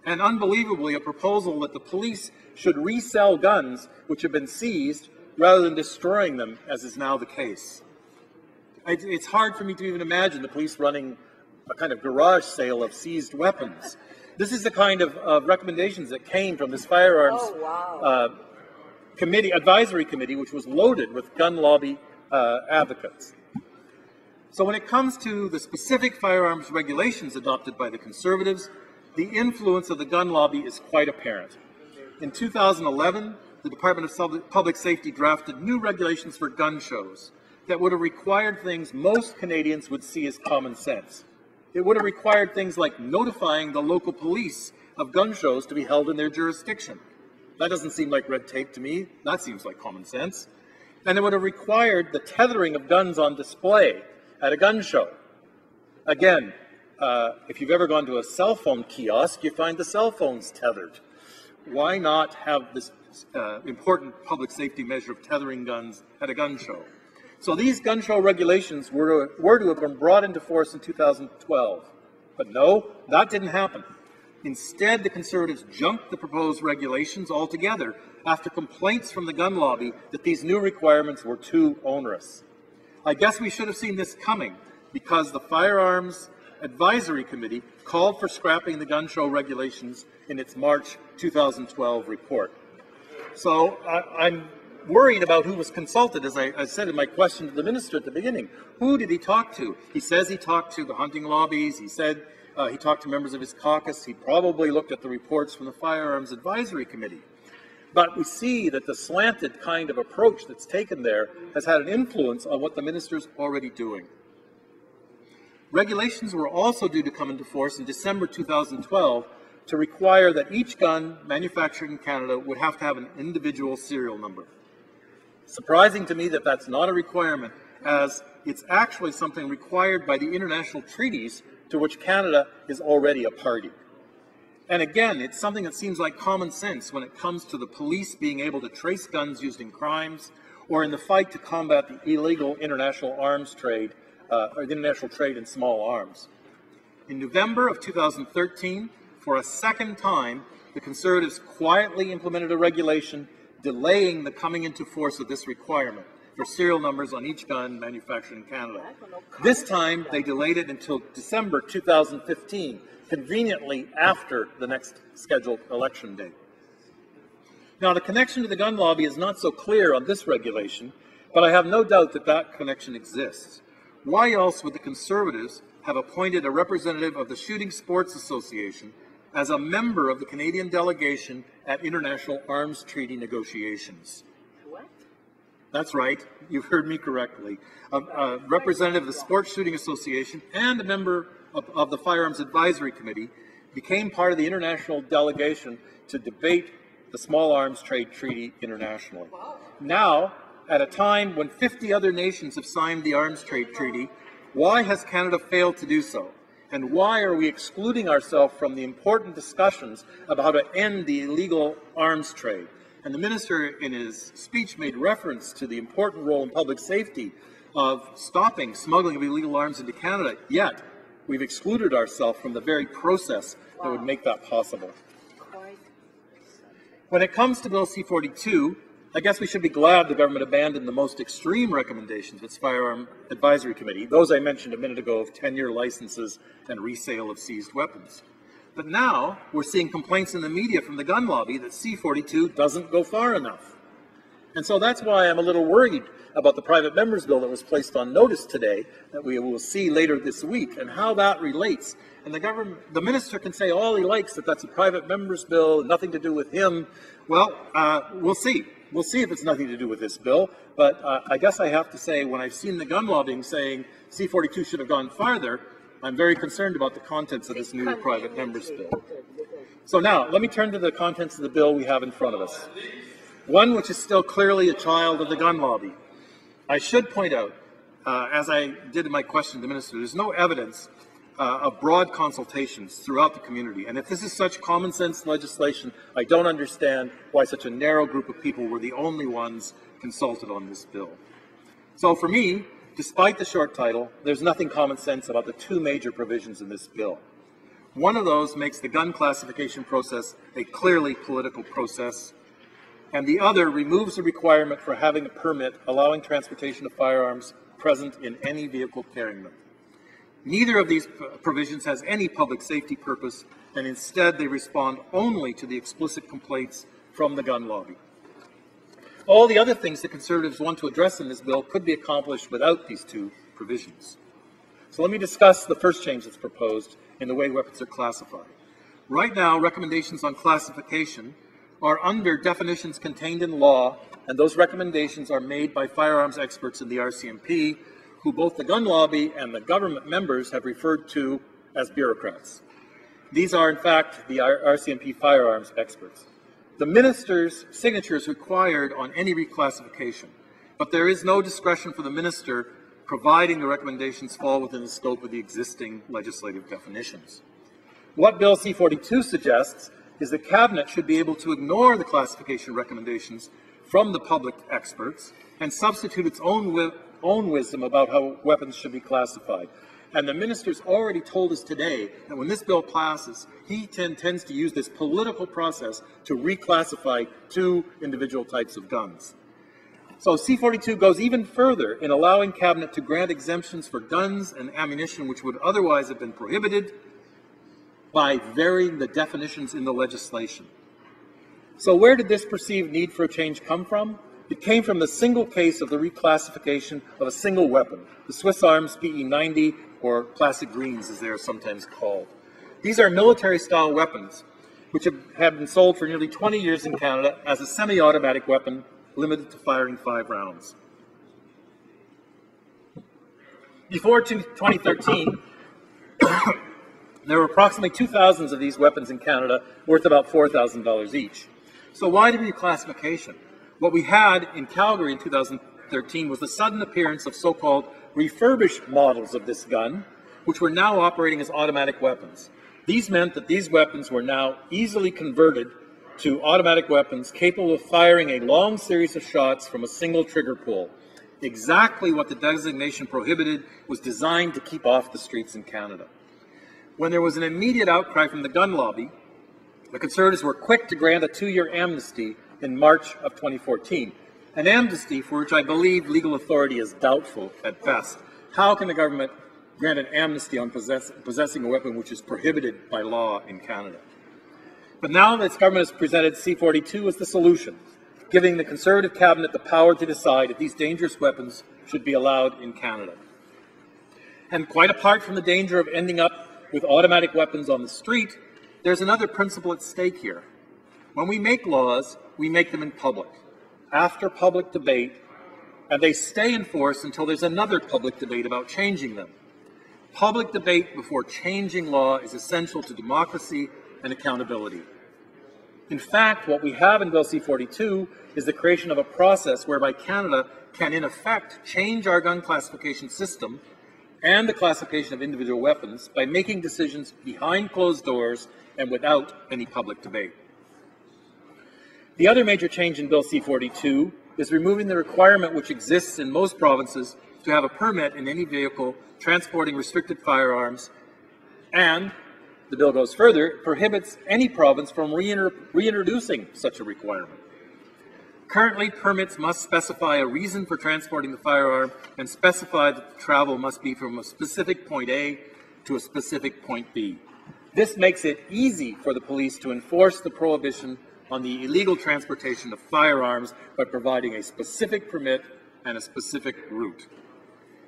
and unbelievably a proposal that the police should resell guns which have been seized rather than destroying them, as is now the case. It's hard for me to even imagine the police running a kind of garage sale of seized weapons. This is the kind of recommendations that came from this firearms advisory committee, which was loaded with gun lobby advocates. So when it comes to the specific firearms regulations adopted by the Conservatives, the influence of the gun lobby is quite apparent. In 2011, the Department of Public Safety drafted new regulations for gun shows that would have required things most Canadians would see as common sense. It would have required things like notifying the local police of gun shows to be held in their jurisdiction. That doesn't seem like red tape to me. That seems like common sense. And it would have required the tethering of guns on display at a gun show. Again, if you've ever gone to a cell phone kiosk, you find the cell phones tethered. Why not have this important public safety measure of tethering guns at a gun show? So these gun show regulations were to have been brought into force in 2012. But no, that didn't happen. Instead, the Conservatives junked the proposed regulations altogether after complaints from the gun lobby that these new requirements were too onerous. I guess we should have seen this coming, because the Firearms Advisory Committee called for scrapping the gun show regulations in its March 2012 report. So I'm worried about who was consulted, as I said in my question to the minister at the beginning. Who did he talk to? He says he talked to the hunting lobbies. He said he talked to members of his caucus. He probably looked at the reports from the Firearms Advisory Committee. But we see that the slanted kind of approach that's taken there has had an influence on what the minister's already doing. Regulations were also due to come into force in December 2012 to require that each gun manufactured in Canada would have to have an individual serial number. Surprising to me that that's not a requirement, as it's actually something required by the international treaties to which Canada is already a party. And again, it's something that seems like common sense when it comes to the police being able to trace guns used in crimes or in the fight to combat the illegal international arms trade, or the international trade in small arms. In November of 2013, for a second time, the Conservatives quietly implemented a regulation delaying the coming into force of this requirement for serial numbers on each gun manufactured in Canada. This time, they delayed it until December 2015, conveniently after the next scheduled election date. Now, the connection to the gun lobby is not so clear on this regulation, but I have no doubt that that connection exists. Why else would the Conservatives have appointed a representative of the Shooting Sports Association as a member of the Canadian delegation at international arms treaty negotiations? What? That's right, you've heard me correctly. A representative of the Sports Shooting Association and a member of the Firearms Advisory Committee became part of the international delegation to debate the Small Arms Trade Treaty internationally. Now, at a time when 50 other nations have signed the Arms Trade Treaty, why has Canada failed to do so? And why are we excluding ourselves from the important discussions about how to end the illegal arms trade? And the minister, in his speech, made reference to the important role in public safety of stopping smuggling of illegal arms into Canada. Yet, we've excluded ourselves from the very process that would make that possible. When it comes to Bill C-42, I guess we should be glad the government abandoned the most extreme recommendations of its Firearm Advisory Committee, those I mentioned a minute ago of 10-year licenses and resale of seized weapons. But now we're seeing complaints in the media from the gun lobby that C-42 doesn't go far enough. And so that's why I'm a little worried about the private members bill that was placed on notice today that we will see later this week and how that relates. And the minister can say all he likes that that's a private members bill, nothing to do with him. Well, we'll see. We'll see if it's nothing to do with this bill. But I guess I have to say, when I've seen the gun lobbying saying C-42 should have gone farther, I'm very concerned about the contents of this new private members bill. So now, let me turn to the contents of the bill we have in front of us. One which is still clearly a child of the gun lobby. I should point out, as I did in my question to the minister, there's no evidence of broad consultations throughout the community. And if this is such common sense legislation, I don't understand why such a narrow group of people were the only ones consulted on this bill. So for me, despite the short title, there's nothing common sense about the two major provisions in this bill. One of those makes the gun classification process a clearly political process, and the other removes the requirement for having a permit allowing transportation of firearms present in any vehicle carrying them. Neither of these provisions has any public safety purpose, and instead they respond only to the explicit complaints from the gun lobby. All the other things the Conservatives want to address in this bill could be accomplished without these two provisions. So let me discuss the first change that's proposed in the way weapons are classified. Right now, recommendations on classification are under definitions contained in law, and those recommendations are made by firearms experts in the RCMP, who both the gun lobby and the government members have referred to as bureaucrats. These are, in fact, the RCMP firearms experts. The minister's signature is required on any reclassification, but there is no discretion for the minister, providing the recommendations fall within the scope of the existing legislative definitions. What Bill C-42 suggests is the Cabinet should be able to ignore the classification recommendations from the public experts and substitute its own wisdom about how weapons should be classified. And the minister's already told us today that when this bill passes, he intends to use this political process to reclassify two individual types of guns. So C-42 goes even further in allowing Cabinet to grant exemptions for guns and ammunition which would otherwise have been prohibited by varying the definitions in the legislation. So where did this perceived need for a change come from? It came from the single case of the reclassification of a single weapon, the Swiss Arms PE-90, or plastic greens as they are sometimes called. These are military-style weapons which have been sold for nearly 20 years in Canada as a semi-automatic weapon limited to firing 5 rounds. Before 2013, there were approximately 2,000 of these weapons in Canada, worth about $4,000 each. So why the reclassification? What we had in Calgary in 2013 was the sudden appearance of so-called refurbished models of this gun, which were now operating as automatic weapons. These meant that these weapons were now easily converted to automatic weapons capable of firing a long series of shots from a single trigger pull. Exactly what the designation prohibited was designed to keep off the streets in Canada. When there was an immediate outcry from the gun lobby, the Conservatives were quick to grant a 2-year amnesty in March of 2014, an amnesty for which I believe legal authority is doubtful at best. How can the government grant an amnesty on possessing a weapon which is prohibited by law in Canada? But now this government has presented C-42 as the solution, giving the Conservative Cabinet the power to decide if these dangerous weapons should be allowed in Canada. And quite apart from the danger of ending up with automatic weapons on the street, there's another principle at stake here. When we make laws, we make them in public, after public debate, and they stay in force until there's another public debate about changing them. Public debate before changing law is essential to democracy and accountability. In fact, what we have in Bill C-42 is the creation of a process whereby Canada can, in effect, change our gun classification system and the classification of individual weapons by making decisions behind closed doors and without any public debate. The other major change in Bill C-42 is removing the requirement which exists in most provinces to have a permit in any vehicle transporting restricted firearms And the bill goes further, it prohibits any province from reintroducing such a requirement. Currently, permits must specify a reason for transporting the firearm and specify that the travel must be from a specific point A to a specific point B. This makes it easy for the police to enforce the prohibition on the illegal transportation of firearms by providing a specific permit and a specific route.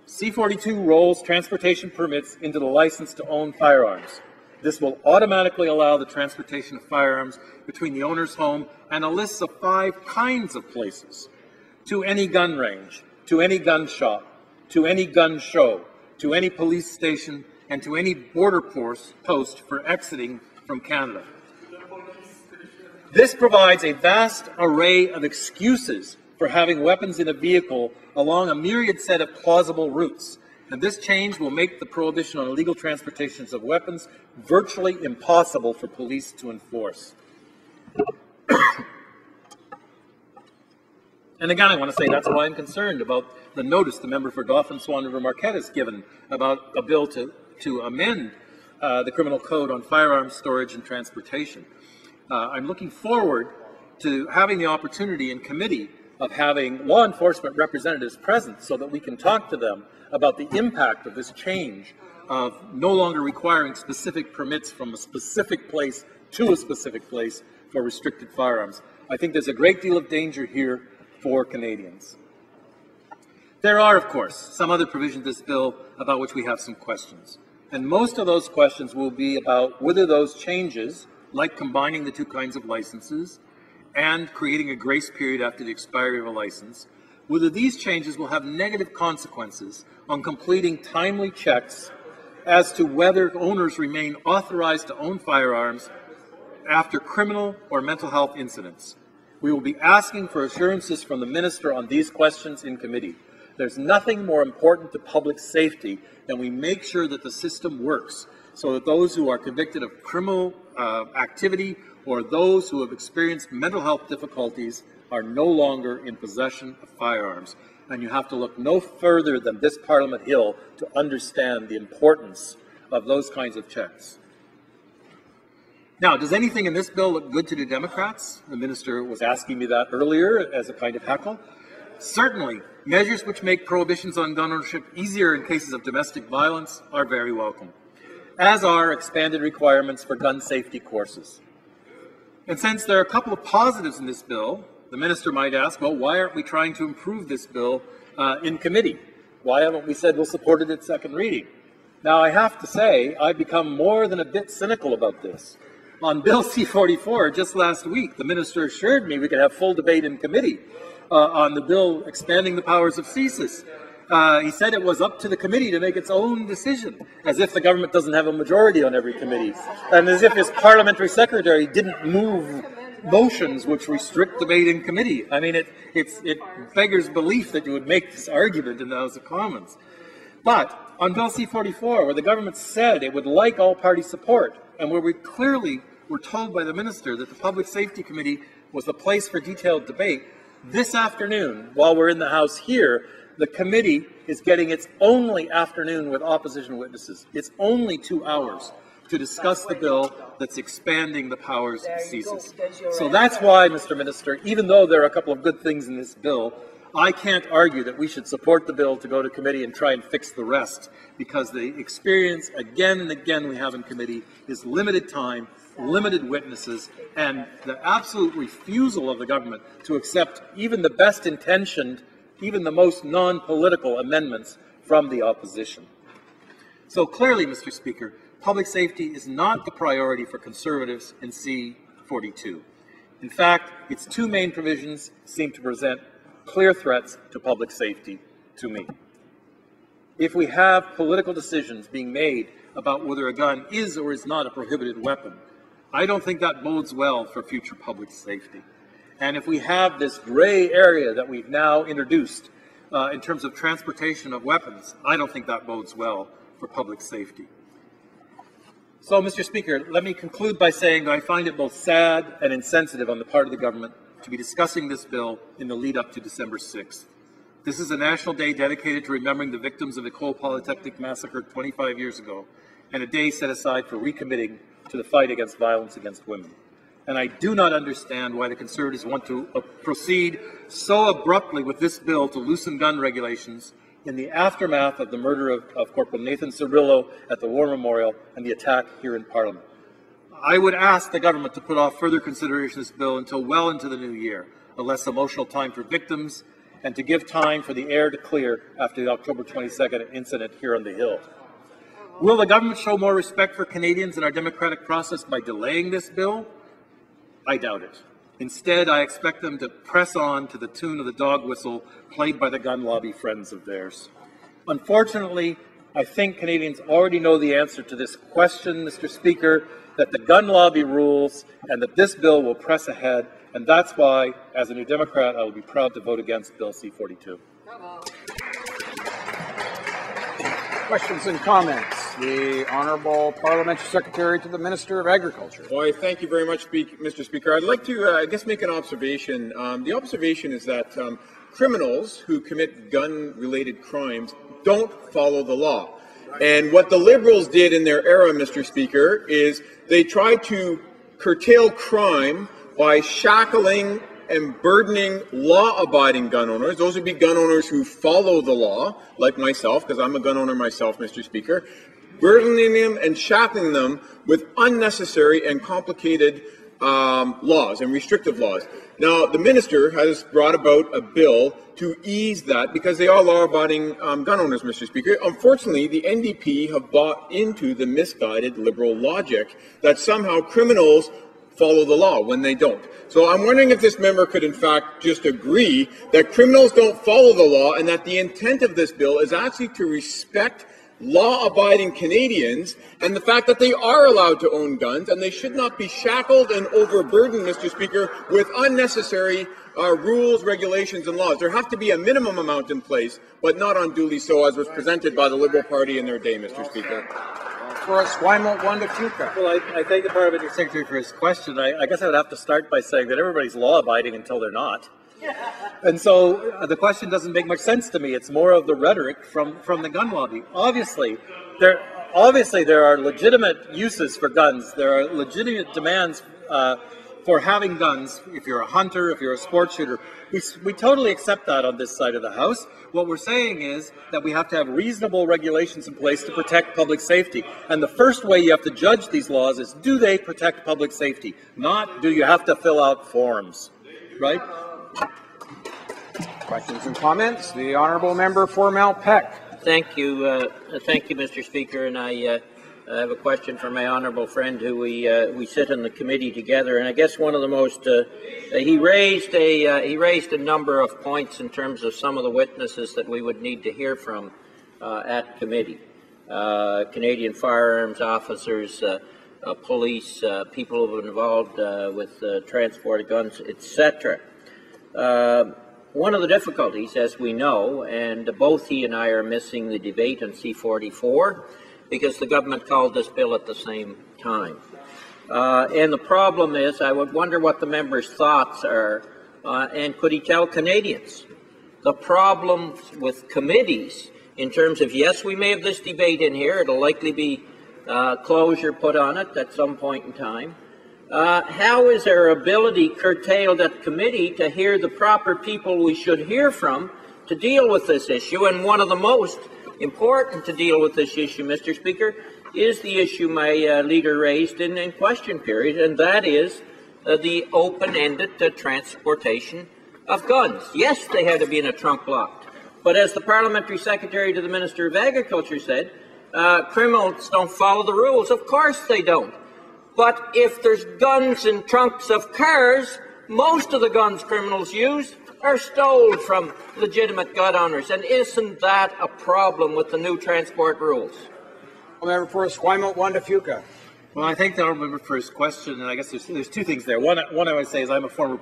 C42 rolls transportation permits into the license to own firearms. This will automatically allow the transportation of firearms between the owner's home and a list of 5 kinds of places: to any gun range, to any gun shop, to any gun show, to any police station, and to any border post for exiting from Canada. This provides a vast array of excuses for having weapons in a vehicle along a myriad set of plausible routes. And this change will make the prohibition on illegal transportations of weapons virtually impossible for police to enforce. And again, I want to say that's why I'm concerned about the notice the member for Dauphin Swan River Marquette has given about a bill to amend the criminal code on firearms storage and transportation. I'm looking forward to having the opportunity in committee of having law enforcement representatives present so that we can talk to them about the impact of this change of no longer requiring specific permits from a specific place to a specific place for restricted firearms. I think there's a great deal of danger here for Canadians. There are, of course, some other provisions of this bill about which we have some questions. And most of those questions will be about whether those changes, like combining the 2 kinds of licenses and creating a grace period after the expiry of a license, whether these changes will have negative consequences on completing timely checks as to whether owners remain authorized to own firearms after criminal or mental health incidents. We will be asking for assurances from the Minister on these questions in committee. There's nothing more important to public safety than we make sure that the system works so that those who are convicted of criminal activity or those who have experienced mental health difficulties are no longer in possession of firearms. And you have to look no further than this Parliament Hill to understand the importance of those kinds of checks. Now, does anything in this bill look good to the Democrats? The Minister was asking me that earlier as a kind of heckle. Certainly, measures which make prohibitions on gun ownership easier in cases of domestic violence are very welcome, as are expanded requirements for gun safety courses. And since there are a couple of positives in this bill, the Minister might ask, well, why aren't we trying to improve this bill in committee? Why haven't we said we'll support it at second reading? Now, I have to say, I've become more than a bit cynical about this. On Bill C44, just last week, the Minister assured me we could have full debate in committee on the bill expanding the powers of CSIS. He said it was up to the committee to make its own decision, as if the government doesn't have a majority on every committee, and as if his parliamentary secretary didn't move motions which restrict debate in committee. I mean, it beggars belief that you would make this argument in the House of Commons. But on Bill C44, where the government said it would like all party support, and where we clearly were told by the Minister that the Public Safety Committee was the place for detailed debate, this afternoon, while we're in the House here, the committee is getting its only afternoon with opposition witnesses. It's only 2 hours to discuss the bill that's expanding the powers of CSIS. So that's why, Mr. Minister, even though there are a couple of good things in this bill, I can't argue that we should support the bill to go to committee and try and fix the rest, because the experience again and again we have in committee is limited time, limited witnesses, and the absolute refusal of the government to accept even the best intentioned, even the most non-political amendments from the opposition. So clearly, Mr. Speaker, public safety is not the priority for Conservatives in C42. In fact, its 2 main provisions seem to present clear threats to public safety to me. If we have political decisions being made about whether a gun is or is not a prohibited weapon, I don't think that bodes well for future public safety. And if we have this gray area that we've now introduced in terms of transportation of weapons, I don't think that bodes well for public safety. So, Mr. Speaker, let me conclude by saying that I find it both sad and insensitive on the part of the government to be discussing this bill in the lead up to December 6th. This is a national day dedicated to remembering the victims of the Ecole Polytechnique massacre 25 years ago. and a day set aside for recommitting to the fight against violence against women. And I do not understand why the Conservatives want to proceed so abruptly with this bill to loosen gun regulations in the aftermath of the murder of Corporal Nathan Cirillo at the War Memorial and the attack here in Parliament. I would ask the government to put off further consideration of this bill until well into the new year, a less emotional time for victims, and to give time for the air to clear after the October 22nd incident here on the Hill. Will the government show more respect for Canadians and our democratic process by delaying this bill? I doubt it. Instead, I expect them to press on to the tune of the dog whistle played by the gun lobby friends of theirs. Unfortunately, I think Canadians already know the answer to this question, Mr. Speaker, that the gun lobby rules and that this bill will press ahead, and that's why, as a New Democrat, I will be proud to vote against Bill C42. Questions and comments. The Honourable Parliamentary Secretary to the Minister of Agriculture. Well, thank you very much, Mr. Speaker. I'd like to, I guess, make an observation. The observation is that criminals who commit gun-related crimes don't follow the law. And what the Liberals did in their era, Mr. Speaker, is they tried to curtail crime by shackling and burdening law-abiding gun owners. Those would be gun owners who follow the law, like myself, because I'm a gun owner myself, Mr. Speaker, burdening them and shackling them with unnecessary and complicated laws and restrictive laws. Now, the minister has brought about a bill to ease that because they are law-abiding gun owners, Mr. Speaker. Unfortunately, the NDP have bought into the misguided Liberal logic that somehow criminals follow the law when they don't. So I'm wondering if this member could in fact just agree that criminals don't follow the law and that the intent of this bill is actually to respect law-abiding Canadians and the fact that they are allowed to own guns and they should not be shackled and overburdened, Mr. Speaker, with unnecessary rules, regulations and laws. There have to be a minimum amount in place, but not unduly so as was presented by the Liberal Party in their day, Mr. Speaker. For us, Wanda Fuca. Well, I thank the Parliamentary Secretary for his question. I guess I would have to start by saying that everybody's law-abiding until they're not. And so the question doesn't make much sense to me. It's more of the rhetoric from the gun lobby. Obviously, there are legitimate uses for guns. There are legitimate demands for having guns. If you're a hunter, if you're a sports shooter, we totally accept that on this side of the House. What we're saying is that we have to have reasonable regulations in place to protect public safety. And the first way you have to judge these laws is, do they protect public safety? Not, do you have to fill out forms, right? Questions and comments? The Honourable Member for Malpeque. Thank you, Mr. Speaker, and I have a question for my honourable friend who we sit in the committee together, and I guess one of the most he raised a number of points in terms of some of the witnesses that we would need to hear from at committee. Canadian firearms officers, police, people who have been involved with transport of guns, etc. One of the difficulties, as we know, and both he and I are missing the debate on C44 because the government called this bill at the same time. And the problem is, I would wonder what the member's thoughts are, and could he tell Canadians the problems with committees in terms of, yes, we may have this debate in here, it'll likely be closure put on it at some point in time. How is our ability curtailed at committee to hear the proper people we should hear from to deal with this issue? And one of the most important to deal with this issue, Mr. Speaker, is the issue my leader raised in question period, and that is the open-ended transportation of guns. Yes, they had to be in a trunk locked, but as the Parliamentary Secretary to the Minister of Agriculture said, criminals don't follow the rules. Of course they don't. But if there's guns in trunks of cars, most of the guns criminals use are stolen from legitimate gun owners. And isn't that a problem with the new transport rules? Member for Wanda Fuca. Well, I thank the honourable member for his question, and I guess there's two things there. One I would say is I'm a former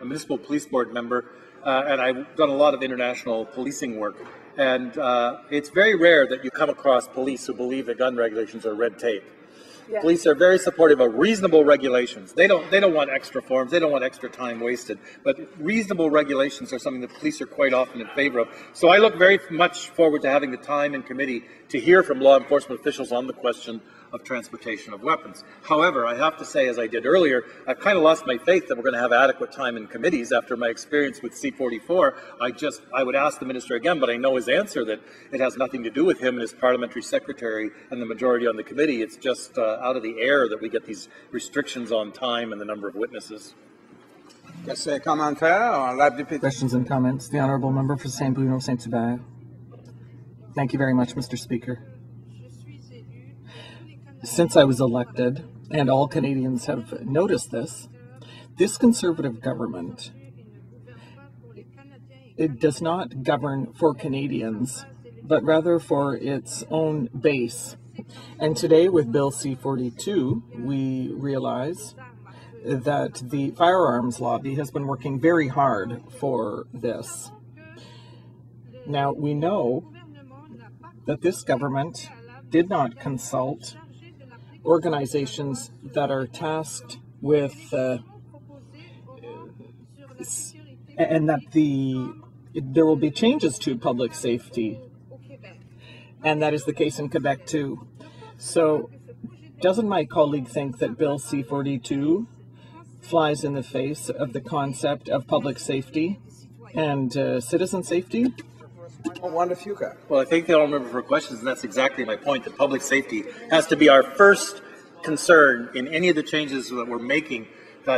municipal police board member, and I've done a lot of international policing work. And it's very rare that you come across police who believe that gun regulations are red tape. Yes. Police are very supportive of reasonable regulations. They don't want extra forms. They don't want extra time wasted. But reasonable regulations are something that police are quite often in favor of. So I look very much forward to having the time in committee to hear from law enforcement officials on the question of transportation of weapons. However, I have to say, as I did earlier, I've kind of lost my faith that we're going to have adequate time in committees after my experience with C44. I would ask the minister again, but I know his answer that it has nothing to do with him and his parliamentary secretary and the majority on the committee. It's just out of the air that we get these restrictions on time and the number of witnesses. Questions and comments. The Honourable Member for Saint Bruno Saint-Hubert. Thank you very much, Mr. Speaker. Since I was elected, and all Canadians have noticed this Conservative government, it does not govern for Canadians, but rather for its own base. And today with Bill C42, we realize that the firearms lobby has been working very hard for this. Now, we know that this government did not consult organizations that are tasked with and that there will be changes to public safety, and that is the case in Quebec too. So doesn't my colleague think that Bill C42 flies in the face of the concept of public safety and citizen safety? Well, I think they all remember for questions, and that's exactly my point, that public safety has to be our first concern in any of the changes that we're making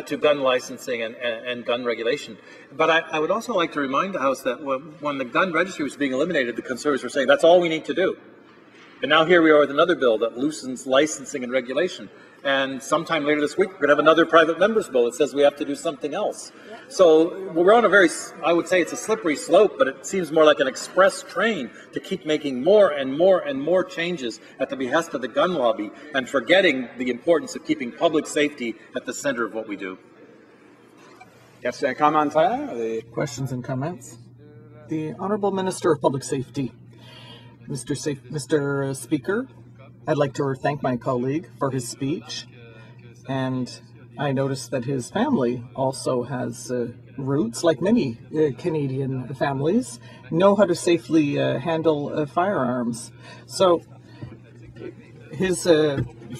to gun licensing and gun regulation. But I would also like to remind the House that when the gun registry was being eliminated, the Conservatives were saying that's all we need to do. And now here we are with another bill that loosens licensing and regulation. And sometime later this week, we're going to have another private member's bill that says we have to do something else. So we're on a very, I would say it's a slippery slope, but it seems more like an express train to keep making more and more and more changes at the behest of the gun lobby and forgetting the importance of keeping public safety at the center of what we do. Questions and comments? The Honourable Minister of Public Safety. Mr. Speaker, I'd like to thank my colleague for his speech, and I noticed that his family also has roots, like many Canadian families, know how to safely handle firearms. So his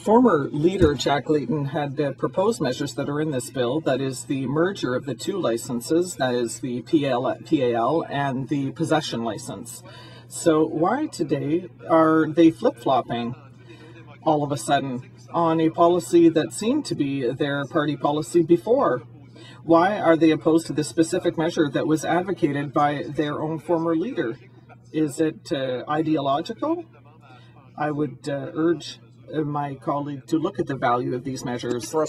former leader, Jack Layton, had proposed measures that are in this bill, that is the merger of the two licenses, that is the PAL and the possession license. So why today are they flip-flopping all of a sudden on a policy that seemed to be their party policy before? Why are they opposed to this specific measure that was advocated by their own former leader? Is it ideological? I would urge my colleague to look at the value of these measures. Well,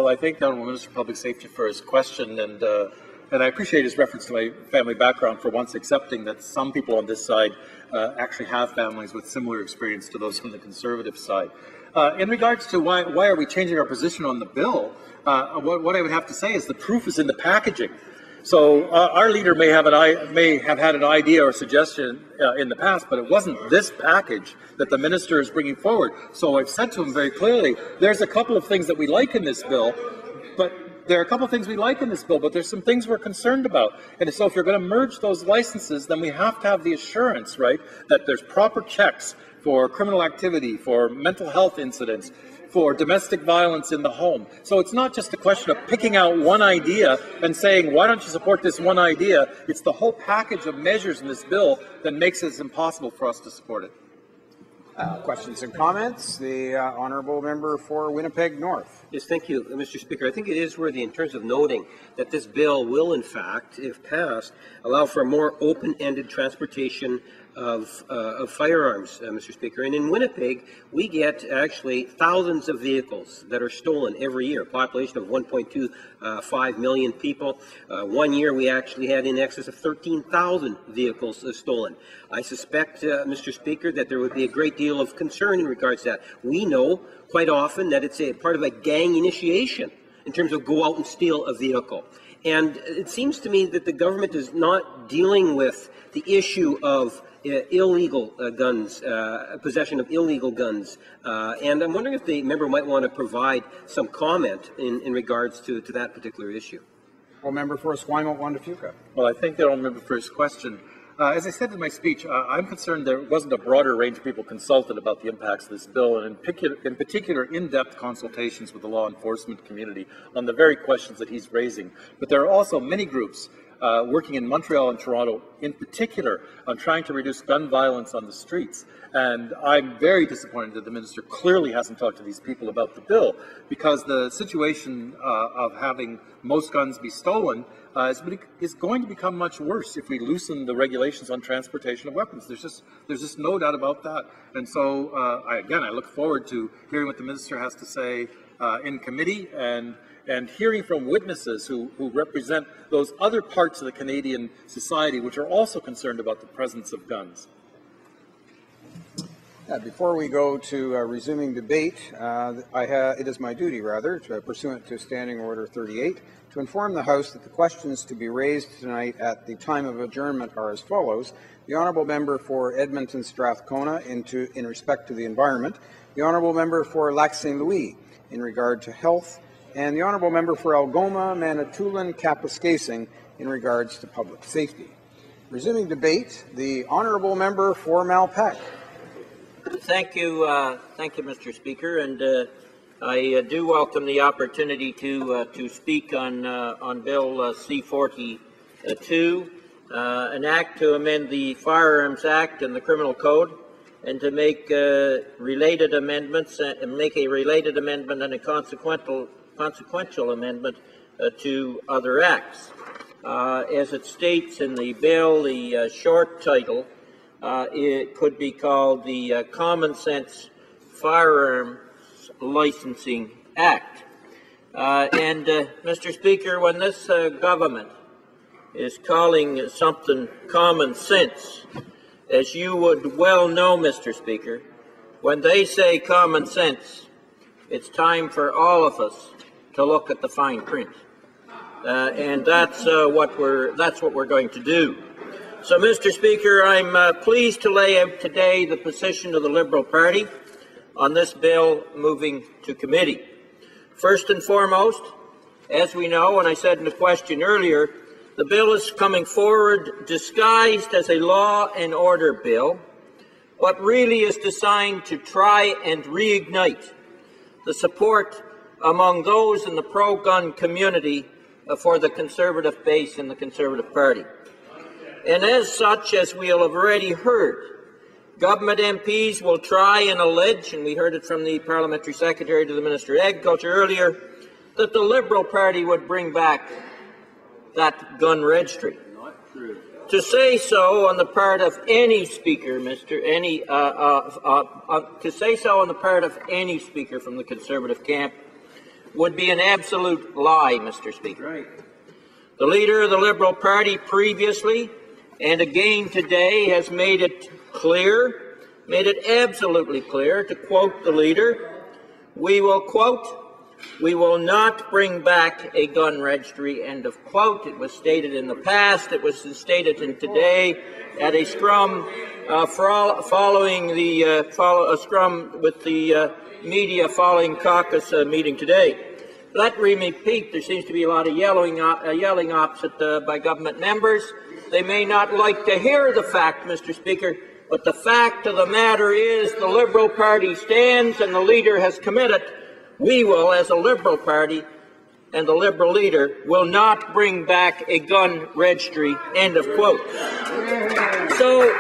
I thank the Honourable Minister of Public Safety for his question, and I appreciate his reference to my family background for once accepting that some people on this side actually have families with similar experience to those on the Conservative side. In regards to why are we changing our position on the bill, what I would have to say is the proof is in the packaging. So our leader may have had an idea or suggestion in the past, but it wasn't this package that the minister is bringing forward. So I've said to him very clearly, there's a couple of things that we like in this bill, but there's some things we're concerned about. And so if you're going to merge those licenses, then we have to have the assurance, right, that there's proper checks for criminal activity, for mental health incidents, for domestic violence in the home. So it's not just a question of picking out one idea and saying, why don't you support this one idea? It's the whole package of measures in this bill that makes it impossible for us to support it. Questions and comments? The Honourable Member for Winnipeg North. Yes, thank you, Mr. Speaker. I think it is worthy in terms of noting that this bill will, in fact, if passed, allow for a more open-ended transportation of firearms, Mr. Speaker. And in Winnipeg, we get actually thousands of vehicles that are stolen every year, a population of 1.25 million people. 1 year, we actually had in excess of 13,000 vehicles stolen. I suspect, Mr. Speaker, that there would be a great deal of concern in regards to that. We know quite often that it's a part of a gang initiation in terms of go out and steal a vehicle. And it seems to me that the government is not dealing with the issue of illegal guns, possession of illegal guns. And I'm wondering if the member might want to provide some comment in regards to that particular issue. Well, member for Esquimalt, Juan de Fuca. Well, I thank the honourable member for his question. As I said in my speech, I'm concerned there wasn't a broader range of people consulted about the impacts of this bill, and in particular, in-depth consultations with the law enforcement community on the very questions that he's raising. But there are also many groups working in Montreal and Toronto, in particular, on trying to reduce gun violence on the streets. And I'm very disappointed that the minister clearly hasn't talked to these people about the bill, because the situation of having most guns be stolen is going to become much worse if we loosen the regulations on transportation of weapons. There's just no doubt about that. And so, I look forward to hearing what the minister has to say in committee and hearing from witnesses who represent those other parts of the Canadian society which are also concerned about the presence of guns. Before we go to resuming debate, it is my duty, pursuant to Standing Order 38, to inform the House that the questions to be raised tonight at the time of adjournment are as follows. The Honourable Member for Edmonton Strathcona in respect to the environment, the Honourable Member for Lac St. Louis in regard to health, and the Honourable Member for Algoma, Manitoulin, Kapuskasing in regards to public safety. Resuming debate, the Honourable Member for Malpeque. Thank you, Mr. Speaker, and I do welcome the opportunity to speak on Bill C42, an act to amend the Firearms Act and the Criminal Code, and to make related amendments, make a related amendment and a consequential amendment to other acts. As it states in the bill, the short title, it could be called the Common Sense Firearms Licensing Act. Mr. Speaker, when this government is calling something common sense, as you would well know, Mr. Speaker, when they say common sense, it's time for all of us to look at the fine print. And that's what we're going to do. So, Mr. Speaker, I'm pleased to lay out today the position of the Liberal Party on this bill moving to committee. First and foremost, as we know, and I said in the question earlier, the bill is coming forward disguised as a law and order bill, but really is designed to try and reignite the support among those in the pro-gun community for the Conservative base in the Conservative Party. And as such, as we have already heard, government MPs will try and allege, and we heard it from the Parliamentary Secretary to the Minister of Agriculture earlier, that the Liberal Party would bring back that gun registry. Not true. To say so on the part of any speaker, to say so on the part of any speaker from the Conservative camp would be an absolute lie, Mr. Speaker. Right. The leader of the Liberal Party previously and again today has made it clear, made it absolutely clear, to quote the leader, we will, quote, we will not bring back a gun registry, end of quote. It was stated in the past, it was stated in today at a scrum following a scrum with the media following caucus meeting today. Let me repeat, there seems to be a lot of yelling opposite by government members. They may not like to hear the fact, Mr. Speaker, but the fact of the matter is the Liberal Party stands and the leader has committed. We will, as a Liberal Party, and the Liberal leader, will not bring back a gun registry, end of quote. So,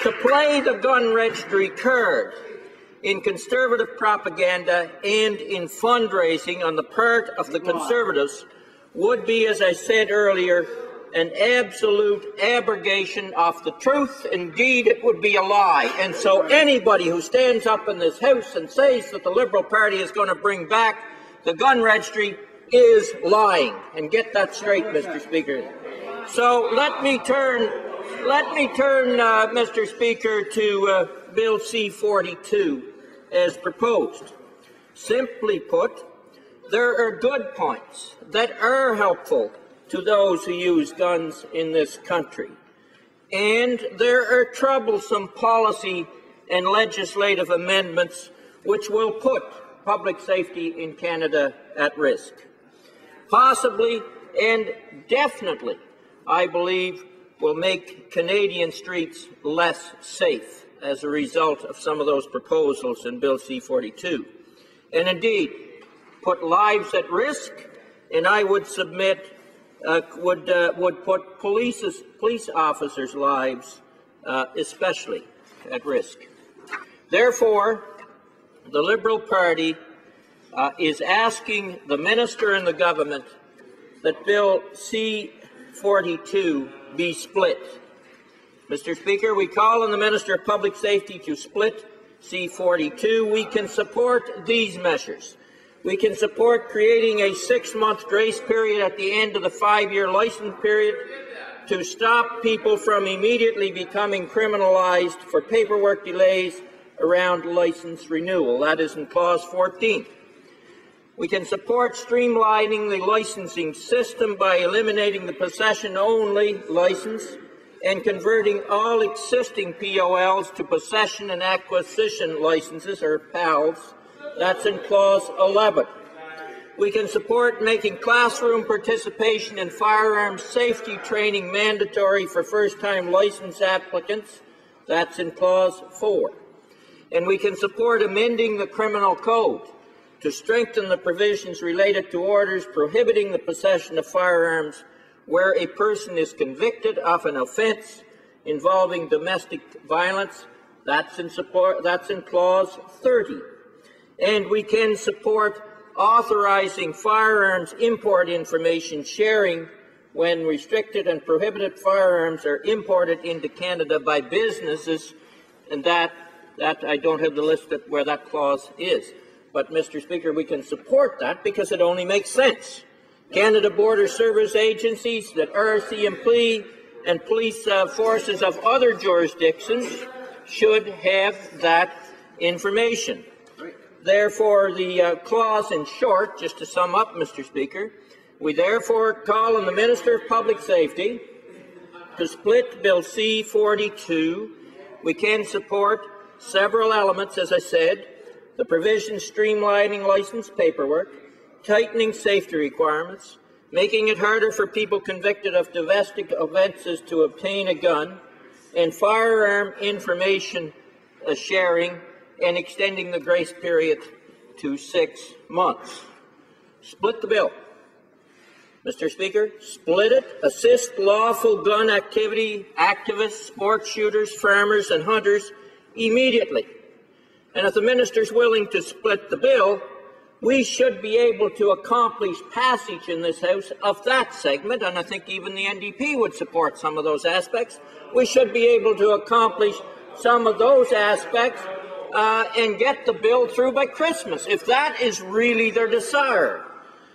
to play the gun registry card in Conservative propaganda and in fundraising on the part of the Conservatives would be, as I said earlier, an absolute abrogation of the truth. Indeed, it would be a lie. And so anybody who stands up in this House and says that the Liberal Party is going to bring back the gun registry is lying. And get that straight, Mr. Speaker. So let me turn, Mr. Speaker, to Bill C42 as proposed. Simply put, there are good points that are helpful to those who use guns in this country. And there are troublesome policy and legislative amendments which will put public safety in Canada at risk. Possibly and definitely, I believe, will make Canadian streets less safe as a result of some of those proposals in Bill C42. And indeed, put lives at risk, and I would submit would put police officers' lives especially at risk. Therefore, the Liberal Party is asking the Minister and the Government that Bill C42 be split. Mr. Speaker, we call on the Minister of Public Safety to split C42. We can support these measures. We can support creating a 6-month grace period at the end of the 5-year license period to stop people from immediately becoming criminalized for paperwork delays around license renewal. That is in Clause 14. We can support streamlining the licensing system by eliminating the possession-only license and converting all existing POLs to possession and acquisition licenses, or PALs. That's in Clause 11. We can support making classroom participation in firearms safety training mandatory for first-time license applicants. That's in Clause 4. And we can support amending the criminal code to strengthen the provisions related to orders prohibiting the possession of firearms where a person is convicted of an offense involving domestic violence. That's in Clause 30. And we can support authorizing firearms import information sharing when restricted and prohibited firearms are imported into Canada by businesses, and that I don't have the list of where that clause is. But, Mr. Speaker, we can support that because it only makes sense. Canada Border Service agencies, that RCMP and police forces of other jurisdictions should have that information. Therefore, the clause in short, just to sum up, Mr. Speaker, we therefore call on the Minister of Public Safety to split Bill C42. We can support several elements, as I said, the provisions streamlining license paperwork, tightening safety requirements, making it harder for people convicted of domestic offences to obtain a gun, and firearm information sharing, and extending the grace period to 6 months. Split the bill. Mr. Speaker, split it, assist lawful gun activity activists, sport shooters, farmers, and hunters immediately. And if the Minister's willing to split the bill, we should be able to accomplish passage in this House of that segment, and I think even the NDP would support some of those aspects. We should be able to accomplish some of those aspects and get the bill through by Christmas, if that is really their desire.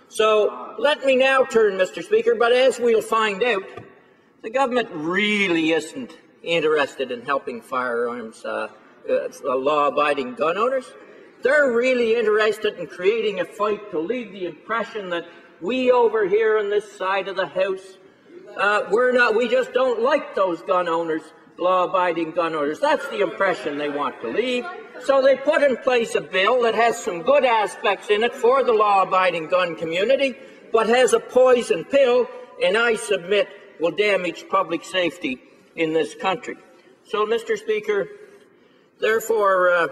So let me now turn, Mr. Speaker, but as we'll find out, the government really isn't interested in helping firearms law-abiding gun owners. They're really interested in creating a fight to leave the impression that we over here on this side of the House, we just don't like those gun owners, law-abiding gun owners. That's the impression they want to leave. So they put in place a bill that has some good aspects in it for the law-abiding gun community, but has a poison pill, and I submit will damage public safety in this country. So, Mr. Speaker, therefore,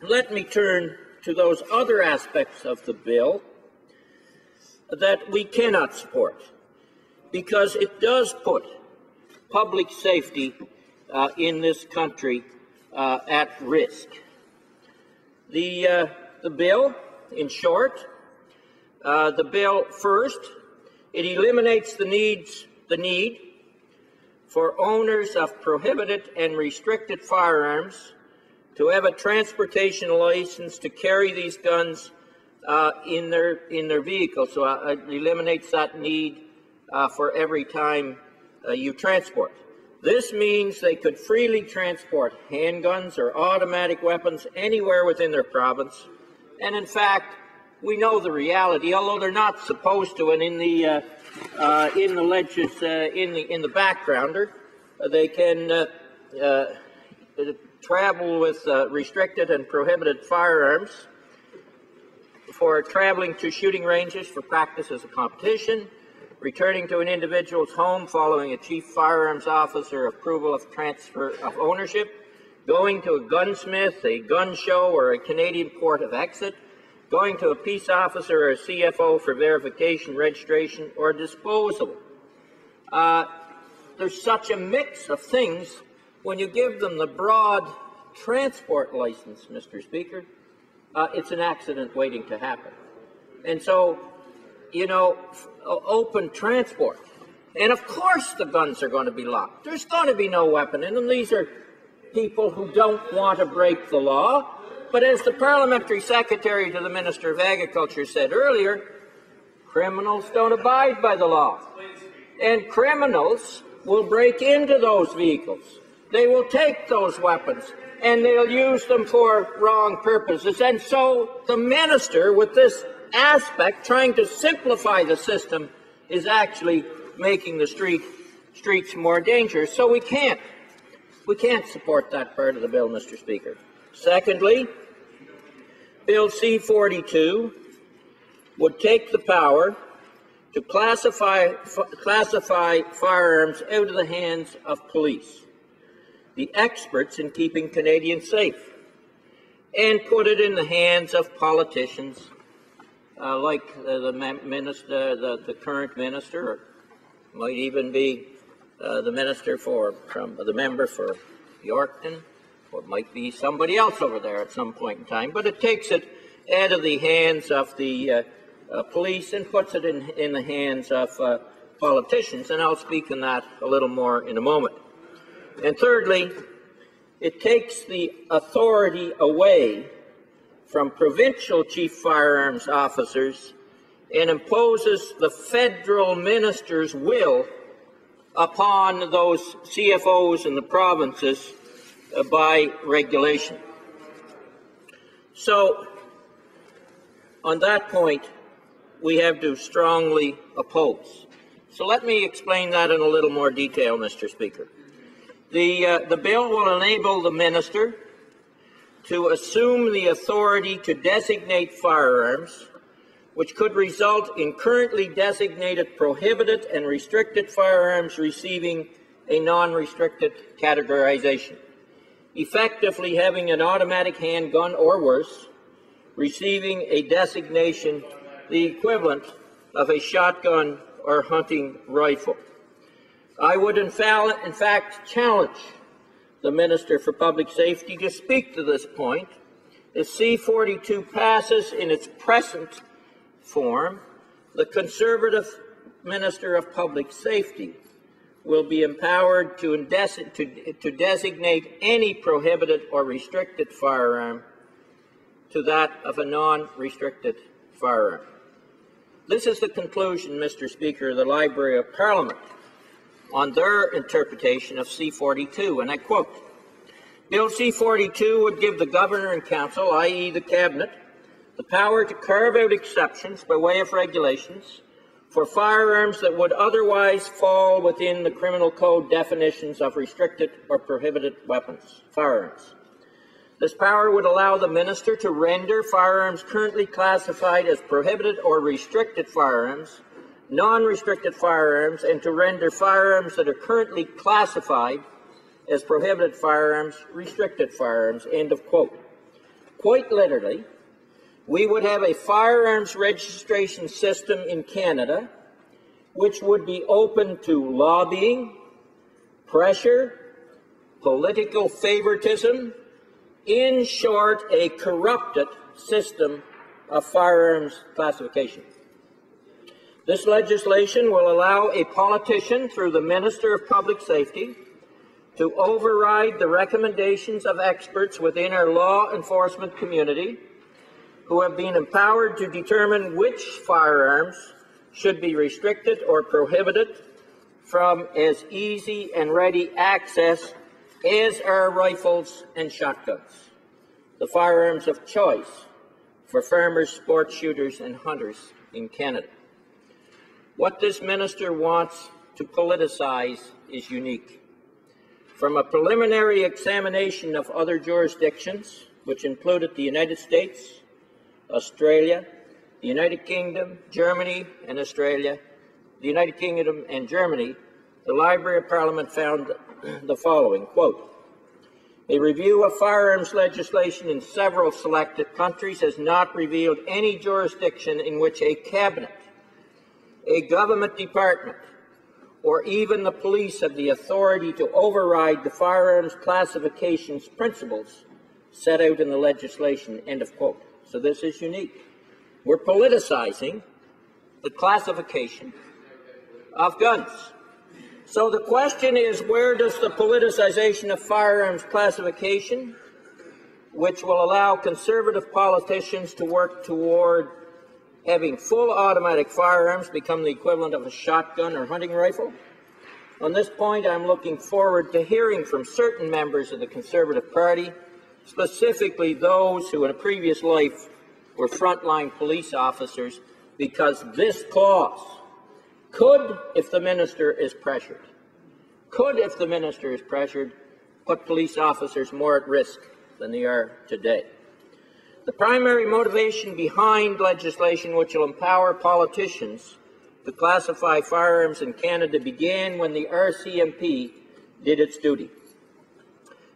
let me turn to those other aspects of the bill that we cannot support, because it does put public safety in this country at risk. The bill, in short, the bill first, it eliminates the need for owners of prohibited and restricted firearms to have a transportation license to carry these guns in their vehicle. So it eliminates that need for every time you transport. This means they could freely transport handguns or automatic weapons anywhere within their province. And in fact, we know the reality, although they're not supposed to. And in the in the backgrounder, they can travel with restricted and prohibited firearms for traveling to shooting ranges for practice as a competition, returning to an individual's home following a chief firearms officer approval of transfer of ownership, going to a gunsmith, a gun show, or a Canadian port of exit, going to a peace officer or a CFO for verification, registration, or disposal. There's such a mix of things when you give them the broad transport license, Mr. Speaker. It's an accident waiting to happen. And so, you know, open transport. And of course the guns are going to be locked. There's going to be no weapon in them. These are people who don't want to break the law. But as the Parliamentary Secretary to the Minister of Agriculture said earlier, criminals don't abide by the law. And criminals will break into those vehicles. They will take those weapons and they'll use them for wrong purposes. And so the minister, with this aspect, trying to simplify the system, is actually making the streets more dangerous. So we can't support that part of the bill, Mr. Speaker. Secondly, Bill C42 would take the power to classify firearms out of the hands of police, the experts in keeping Canadians safe, and put it in the hands of politicians like the current minister, or might even be the member for Yorkton, or it might be somebody else over there at some point in time. But it takes it out of the hands of the police and puts it in the hands of politicians, and I'll speak on that a little more in a moment. And thirdly, it takes the authority away from provincial chief firearms officers and imposes the federal minister's will upon those CFOs in the provinces by regulation. So, on that point, we have to strongly oppose. So let me explain that in a little more detail, Mr. Speaker. The bill will enable the minister to assume the authority to designate firearms, which could result in currently designated prohibited and restricted firearms receiving a non-restricted categorization, effectively having an automatic handgun or worse, receiving a designation the equivalent of a shotgun or hunting rifle. I would in fact challenge the Minister for Public Safety to speak to this point. If C42 passes in its present form, the Conservative Minister of Public Safety will be empowered to designate any prohibited or restricted firearm to that of a non-restricted firearm. This is the conclusion, Mr. Speaker, of the Library of Parliament on their interpretation of C42, and I quote, Bill C42 would give the Governor and Council, i.e. the Cabinet, the power to carve out exceptions by way of regulations for firearms that would otherwise fall within the Criminal Code definitions of restricted or prohibited weapons, firearms. This power would allow the Minister to render firearms currently classified as prohibited or restricted firearms, non-restricted firearms, and to render firearms that are currently classified as prohibited firearms, restricted firearms, end of quote. Quite literally, we would have a firearms registration system in Canada which would be open to lobbying, pressure, political favoritism, in short, a corrupted system of firearms classification. This legislation will allow a politician, through the Minister of Public Safety, to override the recommendations of experts within our law enforcement community who have been empowered to determine which firearms should be restricted or prohibited from as easy and ready access as are rifles and shotguns, the firearms of choice for farmers, sports shooters, and hunters in Canada. What this minister wants to politicize is unique. From a preliminary examination of other jurisdictions, which included the United States, Australia, the United Kingdom, Germany, and Australia, the United Kingdom and Germany, the Library of Parliament found the following, quote, "A review of firearms legislation in several selected countries has not revealed any jurisdiction in which a cabinet, a government department, or even the police have the authority to override the firearms classifications principles set out in the legislation," end of quote. So this is unique. We're politicizing the classification of guns. So the question is, where does the politicization of firearms classification, which will allow conservative politicians to work toward having full automatic firearms become the equivalent of a shotgun or hunting rifle? On this point, I'm looking forward to hearing from certain members of the Conservative Party, specifically those who in a previous life were frontline police officers, because this clause could, if the minister is pressured, put police officers more at risk than they are today. The primary motivation behind legislation which will empower politicians to classify firearms in Canada began when the RCMP did its duty.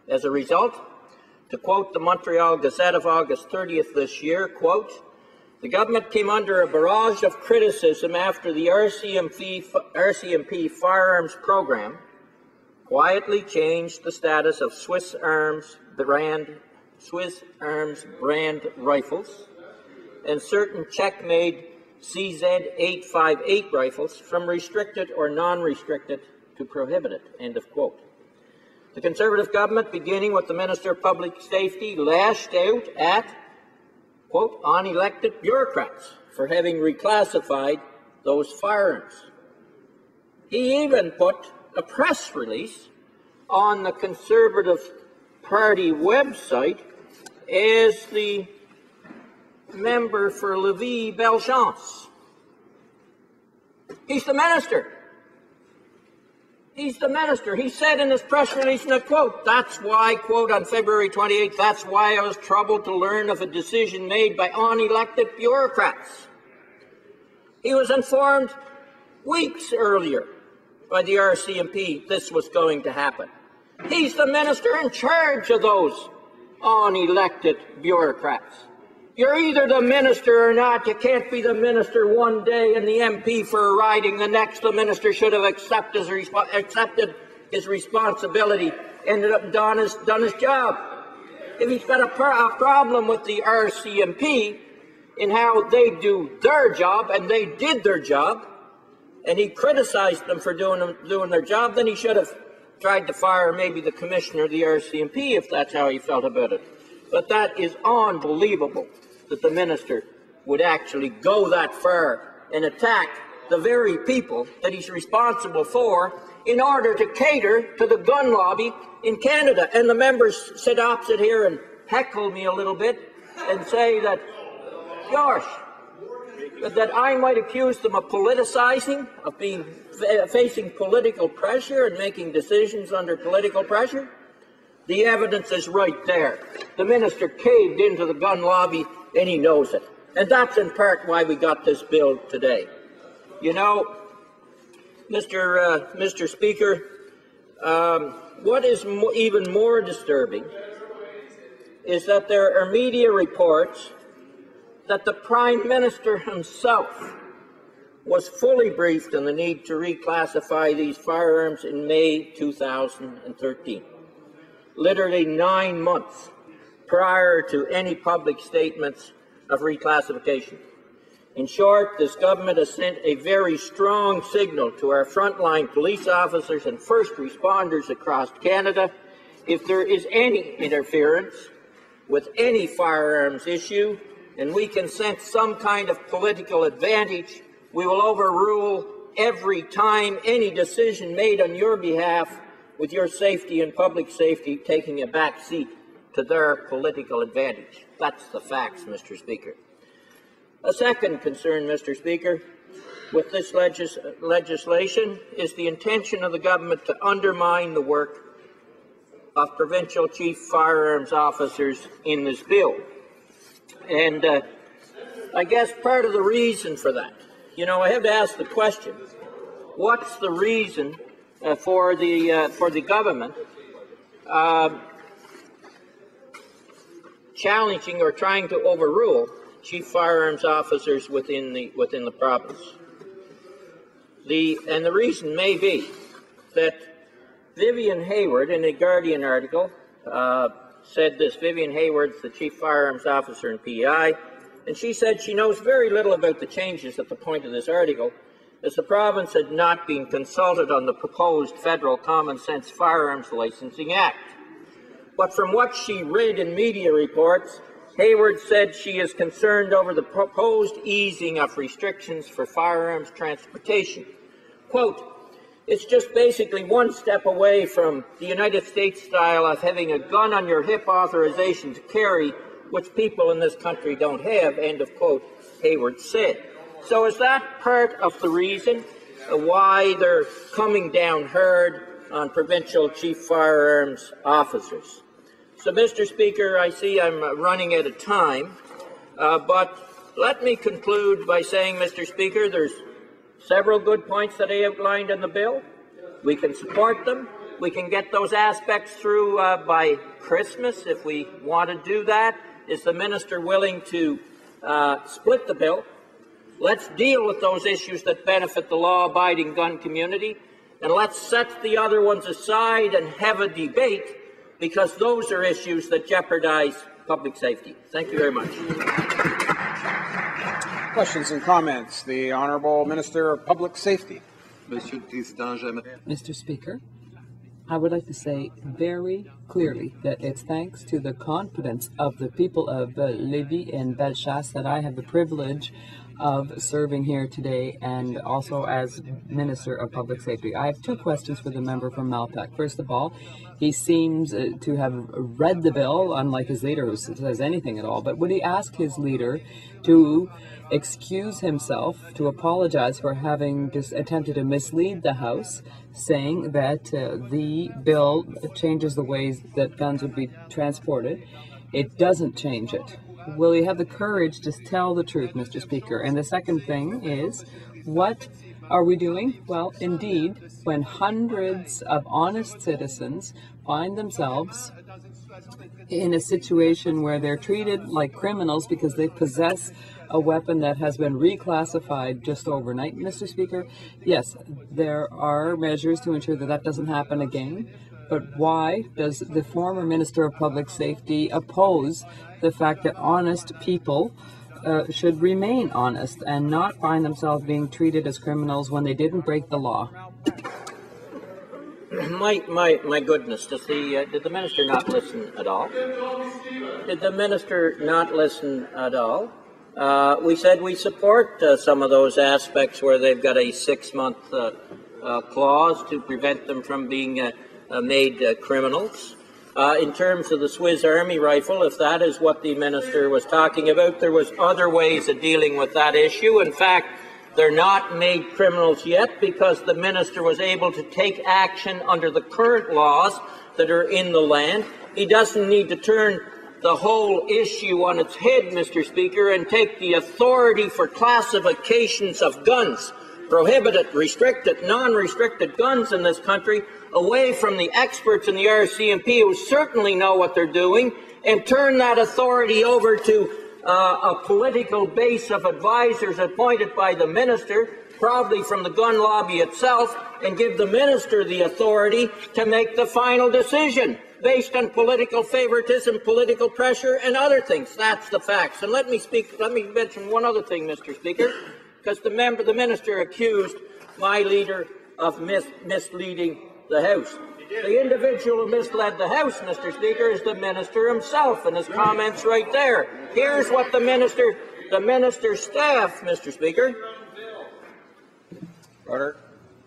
As a result, to quote the Montreal Gazette of August 30th this year, quote, "The government came under a barrage of criticism after the RCMP firearms program quietly changed the status of Swiss Arms brand rifles and certain Czech-made CZ858 rifles from restricted or non-restricted to prohibited," end of quote. The Conservative government, beginning with the Minister of Public Safety, lashed out at, quote, "unelected bureaucrats for having reclassified those firearms." He even put a press release on the Conservative Party website as the member for Lévis-Bellechasse. He's the minister. He's the minister. He said in his press release, and I quote, "That's why," quote, on February 28th, "that's why I was troubled to learn of a decision made by unelected bureaucrats." He was informed weeks earlier by the RCMP this was going to happen. He's the minister in charge of those unelected bureaucrats. You're either the minister or not. You can't be the minister one day and the MP for a riding the next. The minister should have accepted his responsibility and done his job. If he's got a problem with the RCMP in how they do their job, and they did their job, and he criticized them for doing their job, then he should have tried to fire maybe the commissioner of the RCMP if that's how he felt about it. But that is unbelievable that the minister would actually go that far and attack the very people that he's responsible for in order to cater to the gun lobby in Canada. And the members sit opposite here and heckle me a little bit and say that, gosh, that I might accuse them of politicizing, of facing political pressure and making decisions under political pressure. The evidence is right there. The minister caved into the gun lobby, and he knows it. And that's in part why we got this bill today. You know, Mr. Speaker, what is even more disturbing is that there are media reports that the Prime Minister himself was fully briefed on the need to reclassify these firearms in May 2013, literally 9 months prior to any public statements of reclassification. In short, this government has sent a very strong signal to our frontline police officers and first responders across Canada. If there is any interference with any firearms issue, and we can sense some kind of political advantage, we will overrule every time any decision made on your behalf, with your safety and public safety taking a back seat to their political advantage. That's the facts, Mr. Speaker. A second concern, Mr. Speaker, with this legislation is the intention of the government to undermine the work of provincial chief firearms officers in this bill. And I guess part of the reason for that, I have to ask the question, what's the reason for the government challenging or trying to overrule chief firearms officers within the province? And the reason may be that Vivian Hayward, in a Guardian article, said this. Vivian Hayward's the chief firearms officer in PEI, and she said she knows very little about the changes at the point of this article, as the province had not been consulted on the proposed federal Common Sense Firearms Licensing Act. But from what she read in media reports, Hayward said she is concerned over the proposed easing of restrictions for firearms transportation. Quote, "It's just basically one step away from the United States style of having a gun on your hip authorization to carry, which people in this country don't have," end of quote, Hayward said. So is that part of the reason why they're coming down hard on provincial chief firearms officers? So, Mr. Speaker, I see I'm running out of time, but let me conclude by saying, Mr. Speaker, there's several good points that I outlined in the bill. We can support them. We can get those aspects through by Christmas if we want to do that. Is the minister willing to split the bill? Let's deal with those issues that benefit the law-abiding gun community, and let's set the other ones aside and have a debate, because those are issues that jeopardize public safety. Thank you very much. Questions and comments. The Honourable Minister of Public Safety. Mr. Speaker, I would like to say very clearly that it's thanks to the confidence of the people of Lévis and Bellechasse that I have the privilege of serving here today, and also as Minister of Public Safety. I have two questions for the member from Malpeque. First of all, he seems to have read the bill, unlike his leader who says anything at all, but would he ask his leader to excuse himself, to apologize for having just attempted to mislead the House, saying that the bill changes the ways that guns would be transported? It doesn't change it. Will you have the courage to tell the truth, Mr. Speaker? And the second thing is, what are we doing? Well, indeed, when hundreds of honest citizens find themselves in a situation where they're treated like criminals because they possess a weapon that has been reclassified just overnight, Mr. Speaker, yes, there are measures to ensure that that doesn't happen again. But why does the former Minister of Public Safety oppose the fact that honest people should remain honest and not find themselves being treated as criminals when they didn't break the law? My goodness, did the minister not listen at all? Did the minister not listen at all? We said we support some of those aspects where they've got a 6-month clause to prevent them from being made criminals. In terms of the Swiss Army rifle, if that is what the minister was talking about, there was other ways of dealing with that issue. In fact, they're not made criminals yet because the minister was able to take action under the current laws that are in the land. He doesn't need to turn the whole issue on its head, Mr. Speaker, and take the authority for classifications of guns, prohibited, restricted, non-restricted guns in this country, away from the experts in the RCMP who certainly know what they're doing, and turn that authority over to a political base of advisors appointed by the minister, probably from the gun lobby itself, and give the minister the authority to make the final decision based on political favoritism, political pressure, and other things. That's the facts. And let me mention one other thing, Mr. Speaker, because the minister accused my leader of misleading the House. The individual who misled the House, Mr. Speaker, is the minister himself, and his comments right there. Here's what the minister's staff, Mr. Speaker. Order.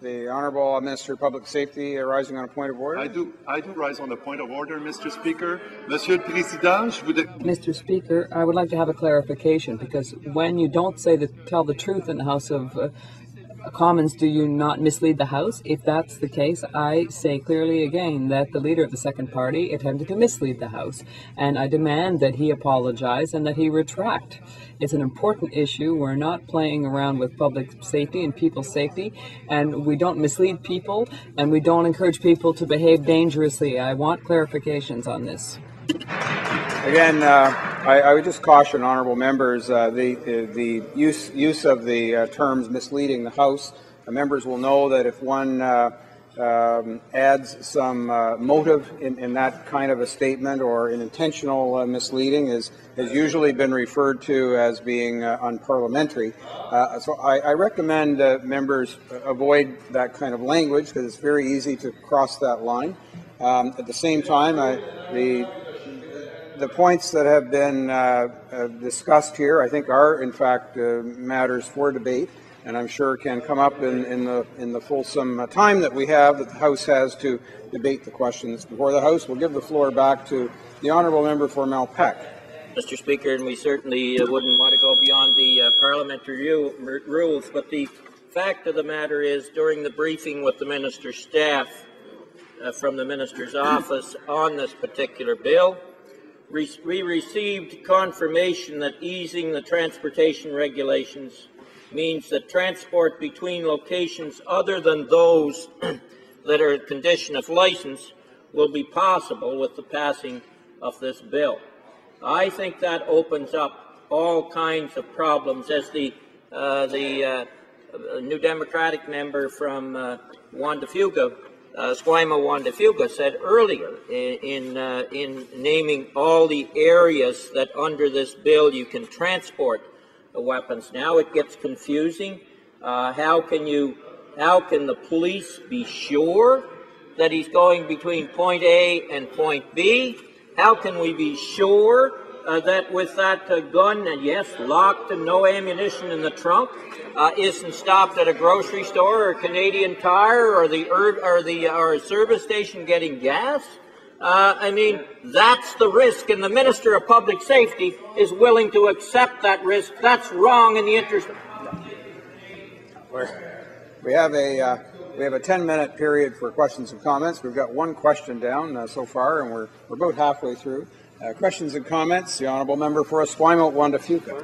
The Honourable Minister of Public Safety rising on a point of order. I do rise on a point of order, Mr. Speaker. Monsieur le Président, je voudrais... Mr. Speaker, I would like to have a clarification, because when you don't tell the truth in the House of Commons, do you not mislead the House? If that's the case, I say clearly again that the leader of the second party attempted to mislead the House, and I demand that he apologize and that he retract. It's an important issue. We're not playing around with public safety and people's safety, and we don't mislead people, and we don't encourage people to behave dangerously. I want clarifications on this. Again, I would just caution honourable members the use of the terms misleading the House. Members will know that if one adds some motive in that kind of a statement, or an intentional misleading has usually been referred to as being unparliamentary. So I recommend members avoid that kind of language, because it's very easy to cross that line. At the same time, the points that have been discussed here, I think, are in fact matters for debate, and I'm sure can come up in the fulsome time that we have, that the House has to debate the questions before the House. We'll give the floor back to the honourable member for Malpeque. Mr. Speaker, and we certainly wouldn't want to go beyond the parliamentary rules, but the fact of the matter is, during the briefing with the minister's staff from the minister's office on this particular bill, we received confirmation that easing the transportation regulations means that transport between locations other than those that are a condition of license will be possible with the passing of this bill. I think that opens up all kinds of problems, as the New Democratic member from Juan de Fuga, Esquimalt Juan de Fuga, said earlier in naming all the areas that under this bill you can transport weapons. Now it gets confusing. How can the police be sure that he's going between point A and point B? How can we be sure that with that gun, and yes, locked and no ammunition in the trunk, isn't stopped at a grocery store or a Canadian Tire or a service station getting gas? I mean, that's the risk, and the Minister of Public Safety is willing to accept that risk. That's wrong in the interest. We have a 10-minute period for questions and comments. We've got one question down so far, and we're about halfway through. Questions and comments. The honourable member for Esquimalt Juan de Fuga.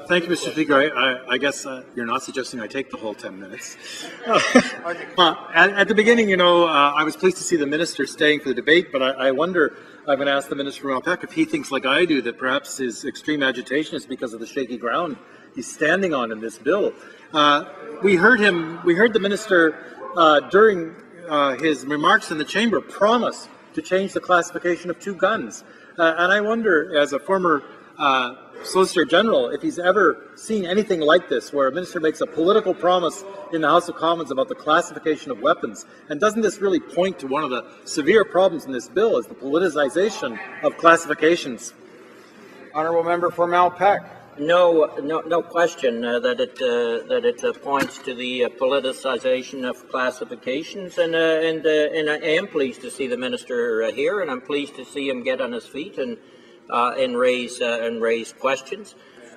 Thank you, Mr. Speaker. I guess you're not suggesting I take the whole 10 minutes. At the beginning, you know, I was pleased to see the minister staying for the debate, but I wonder, I'm going to ask the minister from Malpeque if he thinks like I do that perhaps his extreme agitation is because of the shaky ground he's standing on in this bill. We heard the minister during his remarks in the chamber promise to change the classification of 2 guns. And I wonder, as a former Solicitor General, if he's ever seen anything like this, where a minister makes a political promise in the House of Commons about the classification of weapons. And doesn't this really point to one of the severe problems in this bill, is the politicization of classifications? Honourable member for Malpeque. No question that it points to the politicization of classifications, and I am pleased to see the minister here, and I'm pleased to see him get on his feet and raise questions.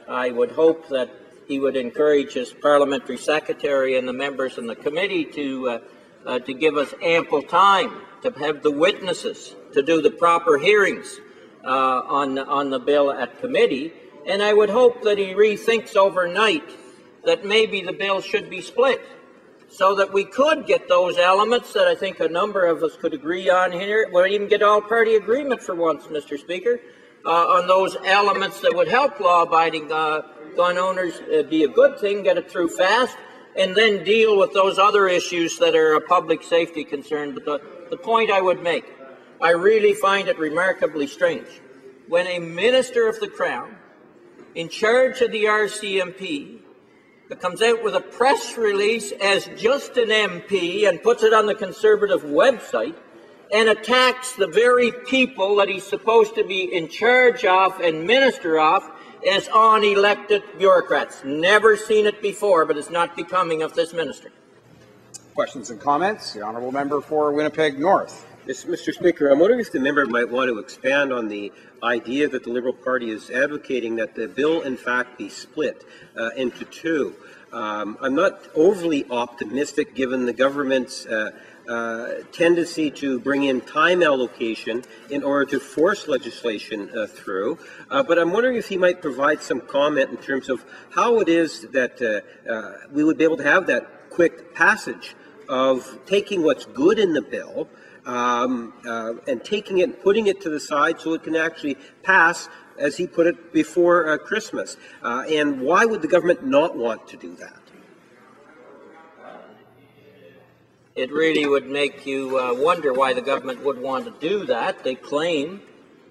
I would hope that he would encourage his parliamentary secretary and the members in the committee to give us ample time to have the witnesses to do the proper hearings on the bill at committee. And I would hope that he rethinks overnight that maybe the bill should be split, so that we could get those elements that I think a number of us could agree on here. We'll even get all-party agreement for once, Mr. Speaker, on those elements that would help law-abiding gun owners be a good thing, get it through fast, and then deal with those other issues that are a public safety concern. But the point I would make, I really find it remarkably strange when a minister of the Crown in charge of the RCMP that comes out with a press release as just an MP and puts it on the Conservative website and attacks the very people that he's supposed to be in charge of and minister of as unelected bureaucrats. Never seen it before, but it's not becoming of this minister. Questions and comments? The honourable member for Winnipeg North. Yes, Mr. Speaker, I'm wondering if the member might want to expand on the idea that the Liberal Party is advocating that the bill, in fact, be split into two. I'm not overly optimistic given the government's tendency to bring in time allocation in order to force legislation through. But I'm wondering if he might provide some comment in terms of how it is that we would be able to have that quick passage of taking what's good in the bill and taking it and putting it to the side so it can actually pass, as he put it, before Christmas. And why would the government not want to do that? It really would make you wonder why the government would want to do that. They claim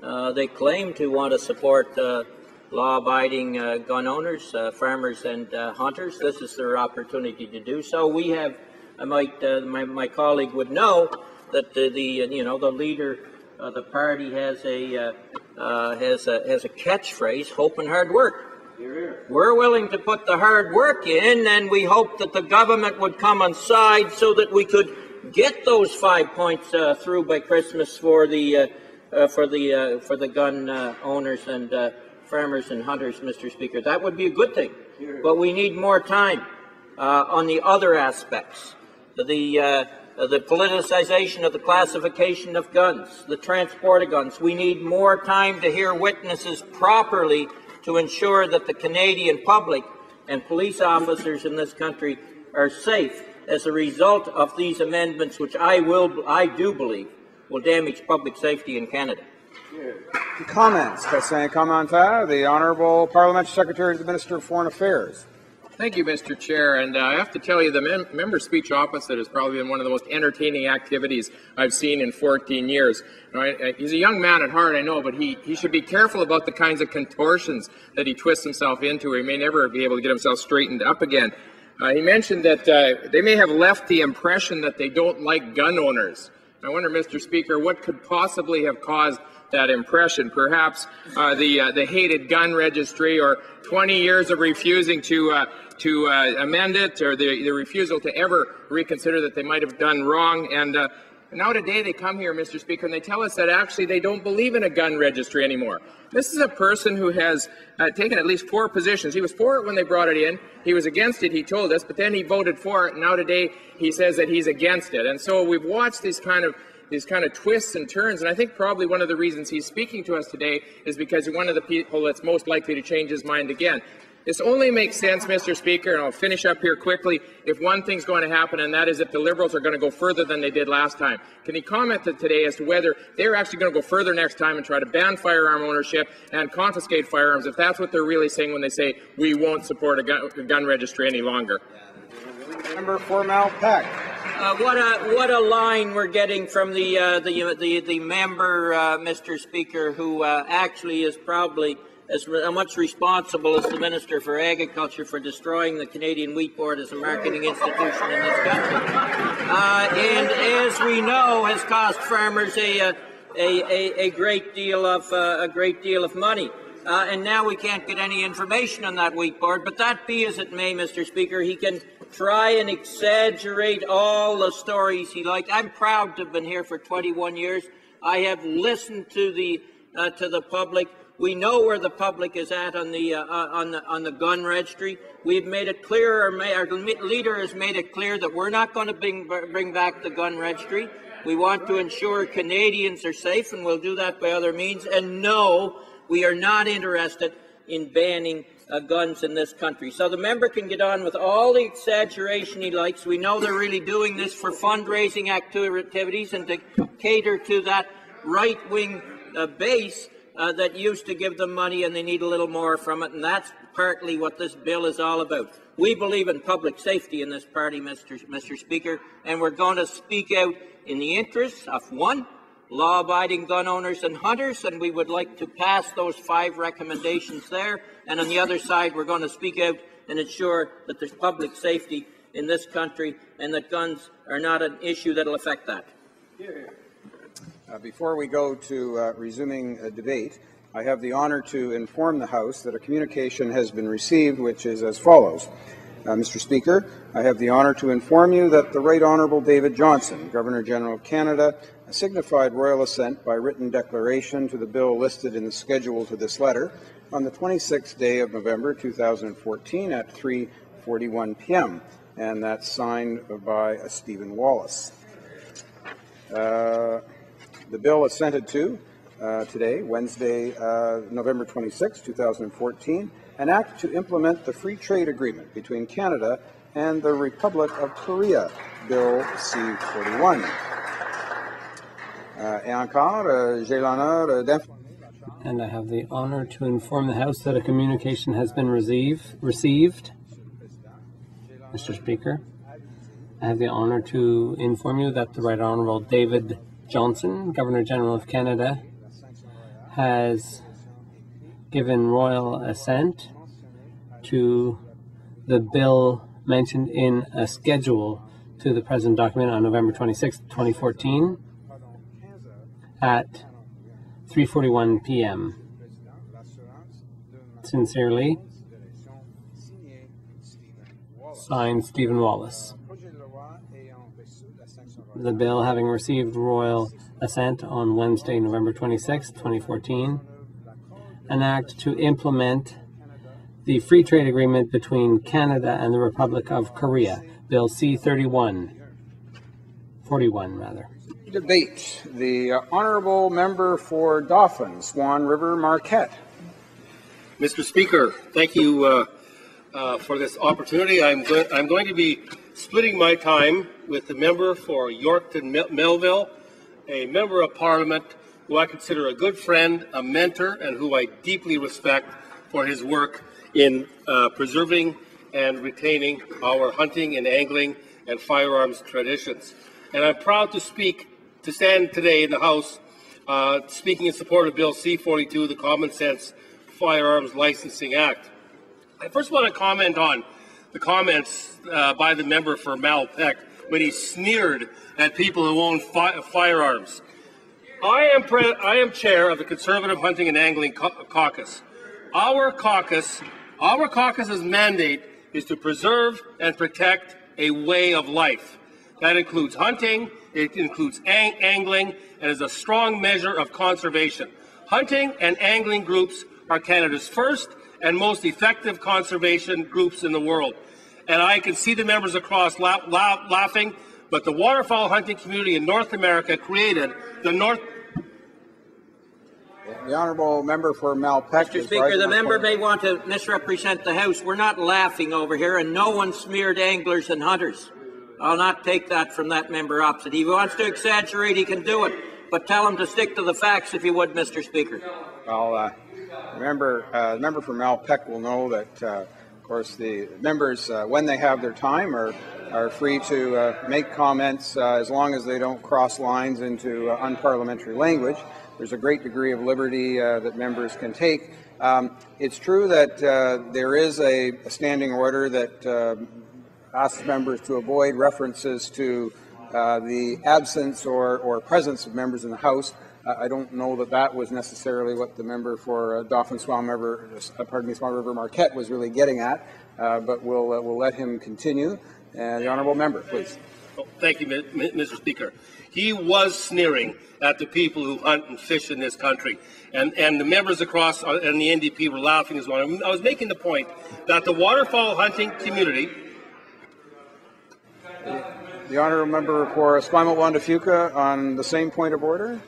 to want to support law-abiding gun owners, farmers, and hunters. This is their opportunity to do so. We have, my colleague would know that the leader of the party has a catchphrase: hope and hard work. We're willing to put the hard work in, and we hope that the government would come on side so that we could get those 5 points through by Christmas for the gun owners and farmers and hunters, Mr. Speaker. That would be a good thing, but we need more time on the other aspects. The politicization of the classification of guns, the transport of guns. We need more time to hear witnesses properly to ensure that the Canadian public and police officers in this country are safe as a result of these amendments, which I do believe will damage public safety in Canada. Comments? Question commentaire. The Honourable Parliamentary Secretary to the Minister of Foreign Affairs. Thank you, Mr. Chair. And I have to tell you, the member speech opposite has probably been one of the most entertaining activities I've seen in 14 years. Right? He's a young man at heart, I know, but he should be careful about the kinds of contortions that he twists himself into. He may never be able to get himself straightened up again. He mentioned that they may have left the impression that they don't like gun owners. I wonder, Mr. Speaker, what could possibly have caused that impression? Perhaps the hated gun registry, or 20 years of refusing to amend it, or the refusal to ever reconsider that they might have done wrong. And now today they come here, Mr. Speaker, and they tell us that actually they don't believe in a gun registry anymore. This is a person who has taken at least 4 positions. He was for it when they brought it in. He was against it, he told us, but then he voted for it, and now today he says that he's against it. And so we've watched these kind of twists and turns, and I think probably one of the reasons he's speaking to us today is because he's one of the people that's most likely to change his mind again. This only makes sense, Mr. Speaker, and I'll finish up here quickly, if one thing's going to happen, and that is if the Liberals are going to go further than they did last time. Can he comment today as to whether they're actually going to go further next time and try to ban firearm ownership and confiscate firearms, if that's what they're really saying when they say we won't support a gun registry any longer? Member for Malpeque. What a line we're getting from the member, Mr. Speaker, who actually is probably as much responsible as the Minister for Agriculture for destroying the Canadian Wheat Board as a marketing institution in this country, and as we know, has cost farmers a great deal of money. And now we can't get any information on that wheat board. But that be as it may, Mr. Speaker, he can try and exaggerate all the stories he likes. I'm proud to have been here for 21 years. I have listened to the public. We know where the public is at on the gun registry. We've made it clear, our leader has made it clear that we're not going to bring back the gun registry. We want to ensure Canadians are safe, and we'll do that by other means. And no, we are not interested in banning guns in this country. So the member can get on with all the exaggeration he likes. We know they're really doing this for fundraising activities and to cater to that right-wing base that used to give them money, and they need a little more from it, and that's partly what this bill is all about. We believe in public safety in this party, Mr. Speaker, and we're going to speak out in the interests of, one, law-abiding gun owners and hunters, and we would like to pass those 5 recommendations there, and on the other side we're going to speak out and ensure that there's public safety in this country and that guns are not an issue that will affect that. Before we go to resuming debate, I have the honour to inform the House that a communication has been received which is as follows. Mr. Speaker, I have the honour to inform you that the Right Honourable David Johnson, Governor-General of Canada, signified royal assent by written declaration to the bill listed in the schedule to this letter on the 26th day of November 2014 at 3:41 p.m., and that's signed by Stephen Wallace. The bill assented to today, Wednesday, November 26, 2014, an act to implement the free trade agreement between Canada and the Republic of Korea, Bill C41. And I have the honor to inform the House that a communication has been received. Mr. Speaker, I have the honor to inform you that the Right Honourable David Johnson, Governor-General of Canada, has given royal assent to the bill mentioned in a schedule to the present document on November 26, 2014 at 3:41 p.m. Sincerely, signed Stephen Wallace. The bill having received royal assent on Wednesday, November 26, 2014, an act to implement the free trade agreement between Canada and the Republic of Korea, Bill C41, 41 rather. Debate. The Honourable Member for Dauphin, Swan River, Marquette. Mr. Speaker, thank you for this opportunity. I'm going to be splitting my time with the member for Yorkton Melville, a member of Parliament who I consider a good friend, a mentor, and who I deeply respect for his work in preserving and retaining our hunting and angling and firearms traditions. And I'm proud to stand today in the House speaking in support of Bill C42, the Common Sense Firearms Licensing Act. I first want to comment on the comments by the member for Malpeque when he sneered at people who own firearms. I am chair of the Conservative Hunting and Angling Caucus. Our caucus's mandate is to preserve and protect a way of life. That includes hunting, it includes angling, and is a strong measure of conservation. Hunting and angling groups are Canada's first and most effective conservation groups in the world. And I can see the members across laughing, but the waterfowl hunting community in North America created the The Honourable Member for Malpeque. Mr. Speaker, the member may want to misrepresent the House. We're not laughing over here, and no one smeared anglers and hunters. I'll not take that from that member opposite. If he wants to exaggerate, he can do it, but tell him to stick to the facts if you would, Mr. Speaker. Well, the member for Malpeque will know that, of course, the members, when they have their time, are free to make comments as long as they don't cross lines into unparliamentary language. There's a great degree of liberty that members can take. It's true that there is a standing order that asks members to avoid references to the absence or presence of members in the House. I don't know that that was necessarily what the member for Swan River Marquette was really getting at, but we'll let him continue. The Honourable Member, please. Oh, thank you, Mr. Speaker. He was sneering at the people who hunt and fish in this country, and the members across and the NDP were laughing as well. I was making the point that the waterfowl hunting community. The Honourable Member for Esquimalt-Juan-de-Fuca on the same point of order.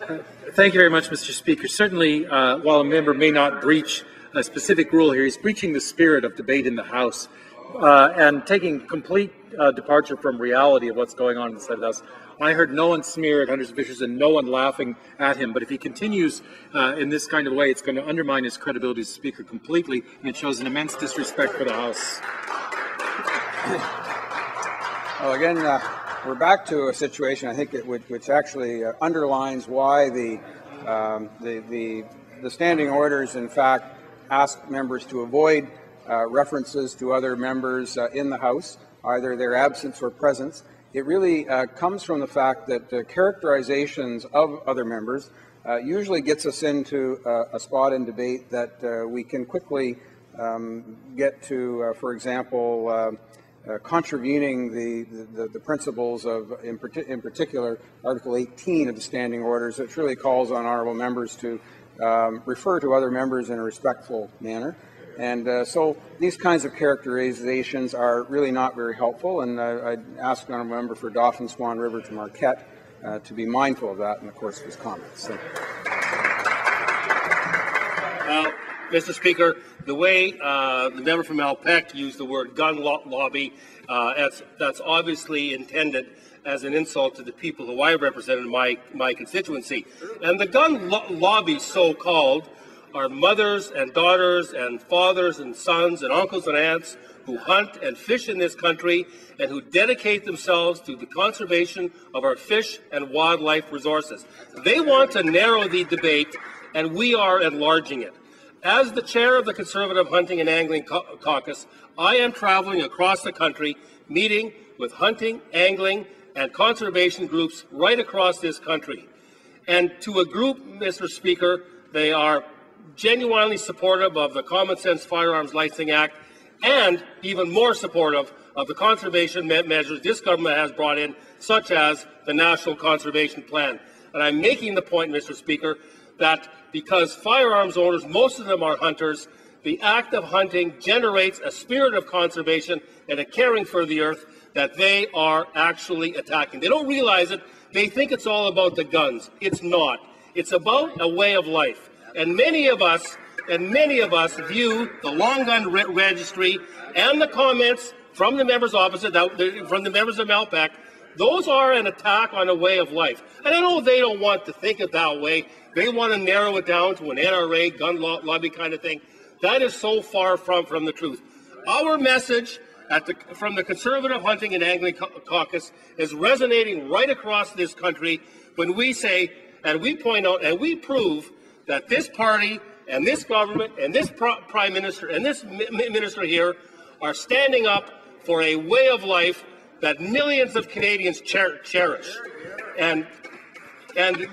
Thank you very much, Mr. Speaker. Certainly, while a member may not breach a specific rule here, he's breaching the spirit of debate in the House and taking complete departure from reality of what's going on inside the House. I heard no one smear at hunters and fishers and no one laughing at him, but if he continues in this kind of way, it's going to undermine his credibility as Speaker completely, and it shows an immense disrespect for the House. Well, again, we're back to a situation, I think, which actually underlines why the standing orders, in fact, ask members to avoid references to other members in the House, either their absence or presence. It really comes from the fact that characterizations of other members usually gets us into a spot in debate that we can quickly get to, for example, contravening the principles of, in particular, Article 18 of the Standing Orders, which really calls on honourable members to refer to other members in a respectful manner. And so these kinds of characterizations are really not very helpful, and I'd ask the honourable member for Dauphin, Swan River to Marquette to be mindful of that in the course of his comments. Thank you. Mr. Speaker, the way the member from Malpeque used the word gun lobby, that's obviously intended as an insult to the people who I represent in my constituency. And the gun lobby, so-called, are mothers and daughters and fathers and sons and uncles and aunts who hunt and fish in this country and who dedicate themselves to the conservation of our fish and wildlife resources. They want to narrow the debate, and we are enlarging it. As the chair of the Conservative Hunting and Angling Caucus, I am traveling across the country, meeting with hunting, angling, and conservation groups right across this country. And to a group, Mr. Speaker, they are genuinely supportive of the Common Sense Firearms Licensing Act and even more supportive of the conservation measures this government has brought in, such as the National Conservation Plan. And I'm making the point, Mr. Speaker, that because firearms owners, most of them are hunters, the act of hunting generates a spirit of conservation and a caring for the earth that they are actually attacking. They don't realize it. They think it's all about the guns. It's not. It's about a way of life. And many of us view the long gun registry and the comments from the members opposite, from the members of Malpeque, those are an attack on a way of life. And I know they don't want to think it that way. They want to narrow it down to an NRA, gun lobby kind of thing. That is so far from the truth. Our message from the Conservative Hunting and Angling Caucus is resonating right across this country when we say, and we point out, and we prove that this party and this government and this Prime Minister and this Minister here are standing up for a way of life that millions of Canadians cherish. And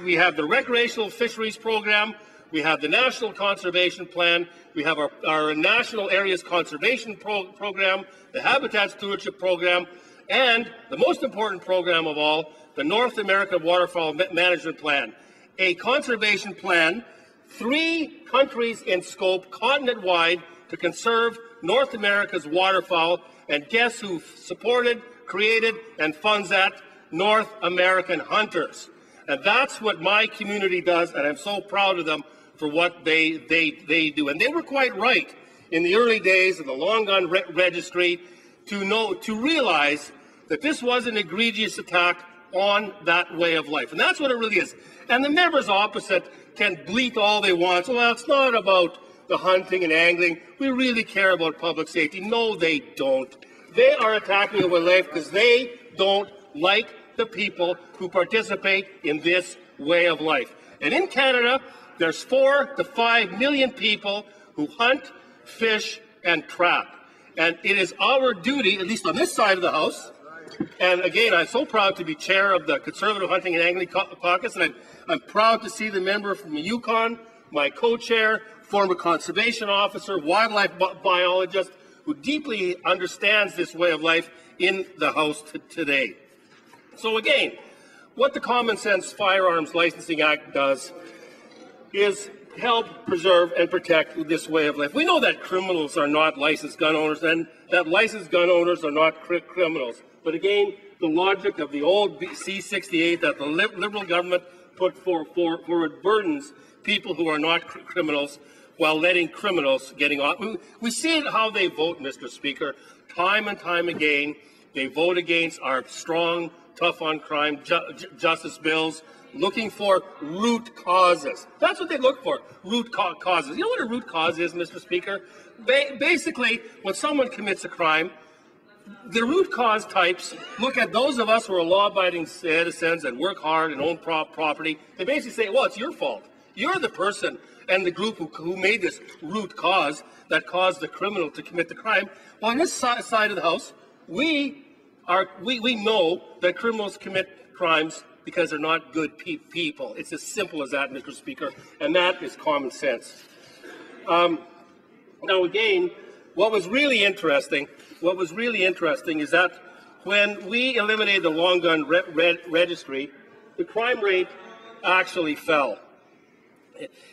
we have the Recreational Fisheries Program, we have the National Conservation Plan, we have our National Areas Conservation Program, the Habitat Stewardship Program, and the most important program of all, the North American Waterfowl Management Plan. A conservation plan, 3 countries in scope, continent-wide, to conserve North America's waterfowl, and guess who supported, created, and funds that? North American hunters. And that's what my community does, and I'm so proud of them for what they do. And they were quite right in the early days of the long gun registry to realize that this was an egregious attack on that way of life. And that's what it really is. And the members opposite can bleat all they want. So, well, it's not about the hunting and angling. We really care about public safety. No, they don't. They are attacking a way of life because they don't like the people who participate in this way of life. And in Canada, there's 4 to 5 million people who hunt, fish, and trap. And it is our duty, at least on this side of the House, and again, I'm so proud to be chair of the Conservative Hunting and Angling Caucus, and I'm proud to see the member from the Yukon, my co-chair, former conservation officer, wildlife biologist, who deeply understands this way of life in the House today. So again, what the Common Sense Firearms Licensing Act does is help preserve and protect this way of life. We know that criminals are not licensed gun owners and that licensed gun owners are not criminals. But again, the logic of the old C-68 that the Liberal government put forward burdens people who are not criminals while letting criminals getting off. We see it how they vote, Mr. Speaker. Time and time again, they vote against our strong, tough on crime justice bills, looking for root causes. That's what they look for, root causes. You know what a root cause is, Mr. Speaker? Basically, when someone commits a crime, the root cause types look at those of us who are law-abiding citizens and work hard and own property. They basically say, well, it's your fault. You're the person and the group who made this root cause that caused the criminal to commit the crime. Well, on this side of the House, we know that criminals commit crimes because they're not good people. It's as simple as that, Mr. Speaker, and that is common sense. Now, again, what was really interesting what was really interesting is that when we eliminated the long gun registry, the crime rate actually fell.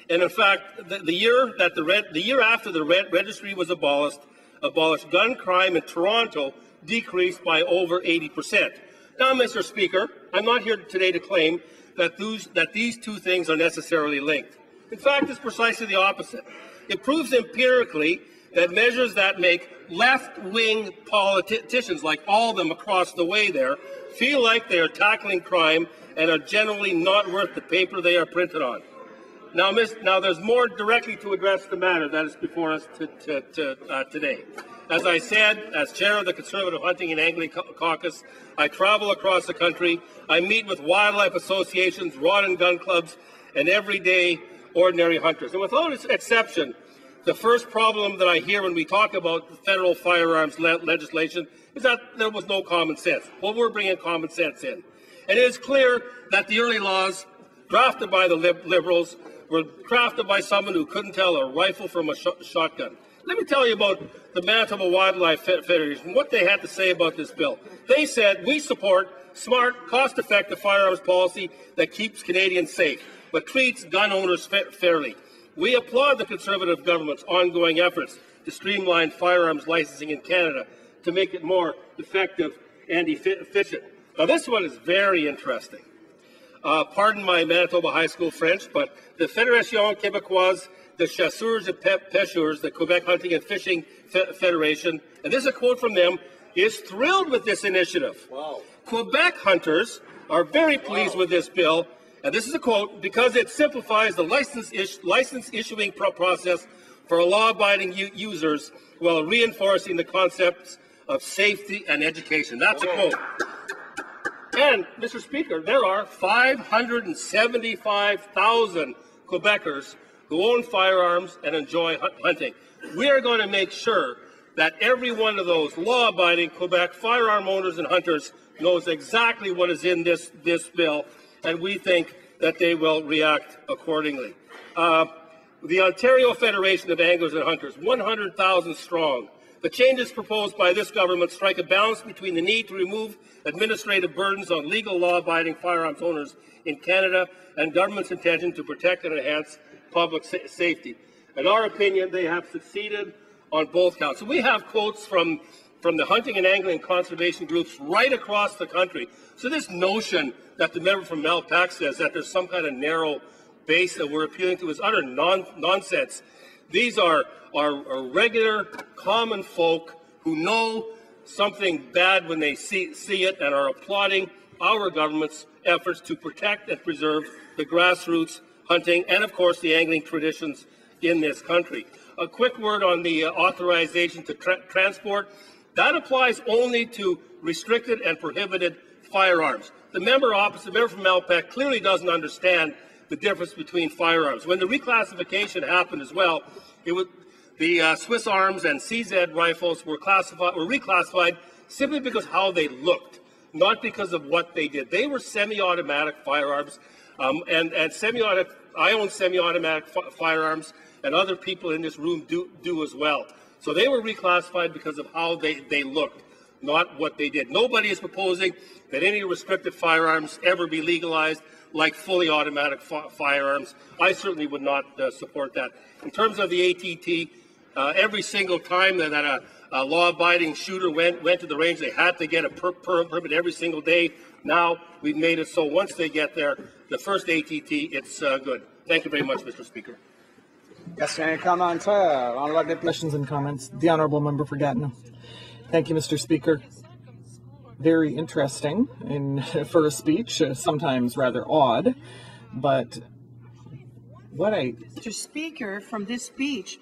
And in fact, the year after the registry was abolished, gun crime in Toronto decreased by over 80%. Now, Mr. Speaker, I'm not here today to claim that these two things are necessarily linked. In fact, it's precisely the opposite. It proves empirically that measures that make left-wing politicians, like all of them across the way there, feel like they are tackling crime and are generally not worth the paper they are printed on. Now, there's more directly to address the matter that is before us today. As I said, as chair of the Conservative Hunting and Angling Caucus, I travel across the country. I meet with wildlife associations, rod and gun clubs, and everyday ordinary hunters. And without exception, the first problem that I hear when we talk about the federal firearms legislation is that there was no common sense. Well, we're bringing common sense in. And it is clear that the early laws drafted by the Liberals were crafted by someone who couldn't tell a rifle from a shotgun. Let me tell you about the Manitoba Wildlife Federation, what they had to say about this bill. They said, we support smart, cost-effective firearms policy that keeps Canadians safe, but treats gun owners fairly. We applaud the Conservative government's ongoing efforts to streamline firearms licensing in Canada to make it more effective and efficient. Now, this one is very interesting. Pardon my Manitoba High School French, but the Fédération Québécoise de Chasseurs et Pêcheurs, the Quebec Hunting and Fishing Federation, and this is a quote from them, is thrilled with this initiative. Wow. Quebec hunters are very pleased with this bill, and this is a quote, because it simplifies the license issuing process for law-abiding users while reinforcing the concepts of safety and education. That's a quote. And, Mr. Speaker, there are 575,000 Quebecers who own firearms and enjoy hunting. We are going to make sure that every one of those law-abiding Quebec firearm owners and hunters knows exactly what is in this bill, and we think that they will react accordingly. The Ontario Federation of Anglers and Hunters, 100,000 strong. The changes proposed by this government strike a balance between the need to remove administrative burdens on legal law-abiding firearms owners in Canada and government's intention to protect and enhance public safety. In our opinion, they have succeeded on both counts. So we have quotes from the hunting and angling conservation groups right across the country. So this notion that the member from Malpeque says that there's some kind of narrow base that we're appealing to is utter nonsense. These are regular, common folk who know something bad when they see it and are applauding our government's efforts to protect and preserve the grassroots hunting and, of course, the angling traditions in this country. A quick word on the authorization to transport. That applies only to restricted and prohibited firearms. The member opposite, the member from Malpeque, clearly doesn't understand the difference between firearms. When the reclassification happened as well, the Swiss Arms and CZ rifles were reclassified simply because of how they looked, not because of what they did. They were semi-automatic firearms, and I own semi-automatic firearms, and other people in this room do as well. So they were reclassified because of how they looked, not what they did. Nobody is proposing that any restricted firearms ever be legalized like fully automatic firearms. I certainly would not support that. In terms of the ATT, every single time that a law-abiding shooter went to the range, they had to get a permit every single day. Now we've made it so once they get there, the first ATT, it's good. Thank you very much, Mr. Speaker. Questions and comments. The Honourable Member for Gatineau. Thank you, Mr. Speaker. Very interesting for a speech, sometimes rather odd, but Mr. Speaker, from this speech,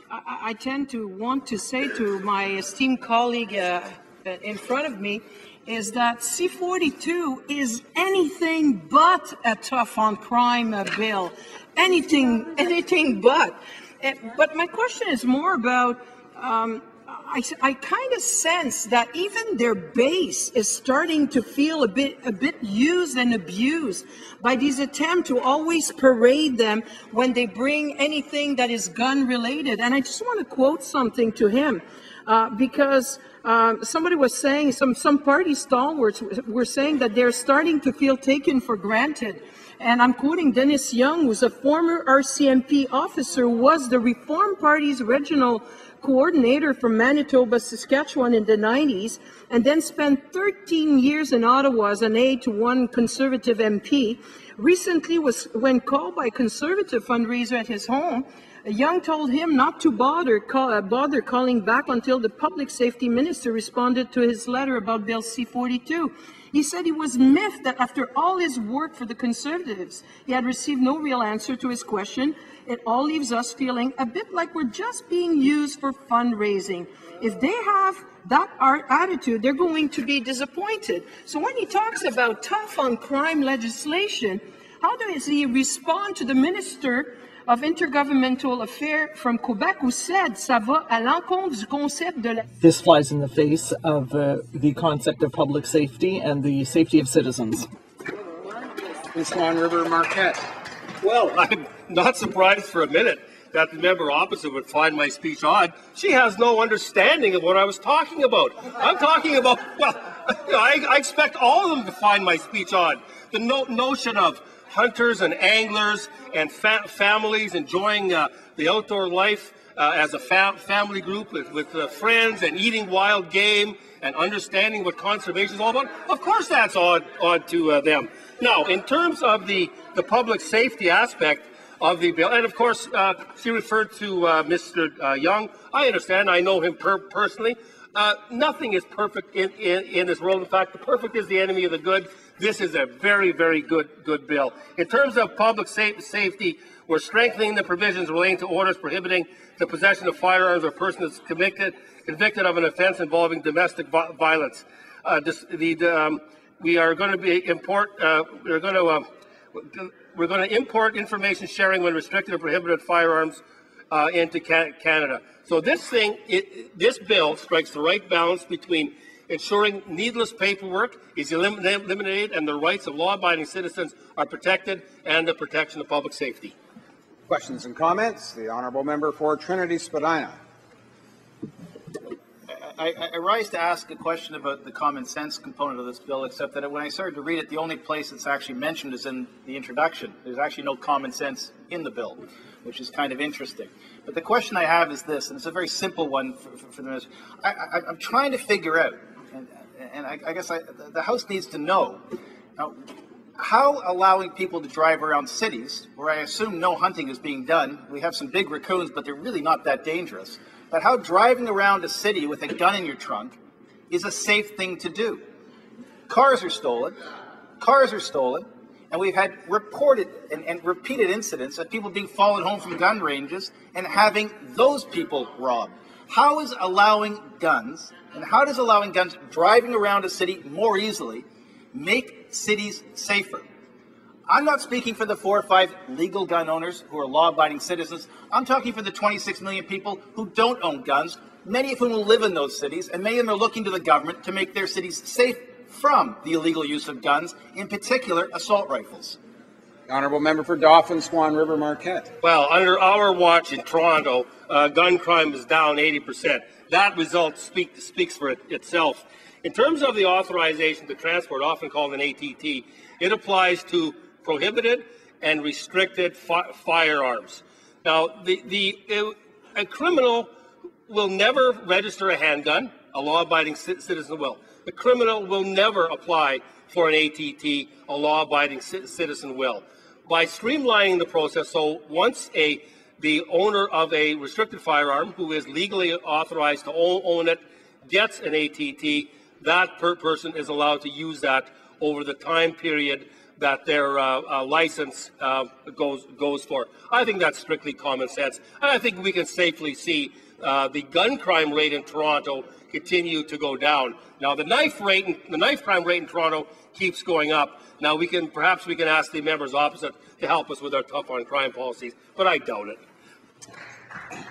I tend to want to say to my esteemed colleague in front of me is that C42 is anything but a tough on crime bill. Anything but. But my question is more about I kind of sense that even their base is starting to feel a bit used and abused by these attempts to always parade them when they bring anything that is gun related. And I just want to quote something to him because somebody was saying, some party stalwarts were saying that they're starting to feel taken for granted. And I'm quoting Dennis Young, who's a former RCMP officer, was the Reform Party's regional coordinator from Manitoba, Saskatchewan in the 90s, and then spent 13 years in Ottawa as an aide to one Conservative MP. Recently, when called by a Conservative fundraiser at his home, Young told him not to bother calling back until the public safety minister responded to his letter about Bill C42. He said he was miffed that after all his work for the Conservatives, he had received no real answer to his question. It all leaves us feeling a bit like we're just being used for fundraising. If they have that attitude, they're going to be disappointed. So when he talks about tough on crime legislation, how does he respond to the Minister of Intergovernmental Affairs from Quebec who said ça va à l'encontre du concept de la... This flies in the face of the concept of public safety and the safety of citizens. Swan River Marquette. Well, I'm not surprised for a minute that the member opposite would find my speech odd. She has no understanding of what I was talking about. I'm talking about, well, I expect all of them to find my speech odd. The notion of hunters and anglers and families enjoying the outdoor life as a family group with friends and eating wild game and understanding what conservation is all about. Of course that's odd to them. Now, in terms of the public safety aspect of the bill, and of course she referred to Mr. Young. I understand. I know him personally. Nothing is perfect in this world. In fact, the perfect is the enemy of the good. This is a very, very good bill. In terms of public safety, we're strengthening the provisions relating to orders prohibiting the possession of firearms or person is convicted of an offense involving domestic violence. We are going to we're going to import information sharing when restricted or prohibited firearms into Canada. So this bill strikes the right balance between ensuring needless paperwork is eliminated and the rights of law-abiding citizens are protected and the protection of public safety. Questions and comments? The Honourable Member for Trinity Spadina. I rise to ask a question about the common sense component of this bill, except that when I started to read it, the only place it's actually mentioned is in the introduction. There's actually no common sense in the bill, which is kind of interesting. But the question I have is this, and it's a very simple one for the minister. I'm trying to figure out, and I guess the House needs to know, how allowing people to drive around cities, where I assume no hunting is being done, we have some big raccoons, but they're really not that dangerous, but how driving around a city with a gun in your trunk is a safe thing to do. Cars are stolen, and we've had reported and repeated incidents of people being followed home from gun ranges and having those people robbed. How is allowing guns, and how does allowing guns driving around a city more easily make cities safer? I'm not speaking for the 4 or 5 legal gun owners who are law-abiding citizens. I'm talking for the 26 million people who don't own guns, many of whom live in those cities, and many of them are looking to the government to make their cities safe from the illegal use of guns, in particular assault rifles. The Honourable Member for Dauphin, Swan River Marquette. Well, under our watch in Toronto, gun crime is down 80%. That result speaks for itself. In terms of the authorization to transport, often called an ATT, it applies to prohibited and restricted firearms. Now, a criminal will never register a handgun. A law-abiding citizen will. The criminal will never apply for an ATT. A law-abiding citizen will. By streamlining the process, so once the owner of a restricted firearm who is legally authorized to own it gets an ATT, that person is allowed to use that over the time period that their license goes for. I think that's strictly common sense. And I think we can safely see the gun crime rate in Toronto continue to go down. Now, the knife crime rate in Toronto keeps going up. Now, perhaps we can ask the members opposite to help us with our tough on crime policies, but I doubt it.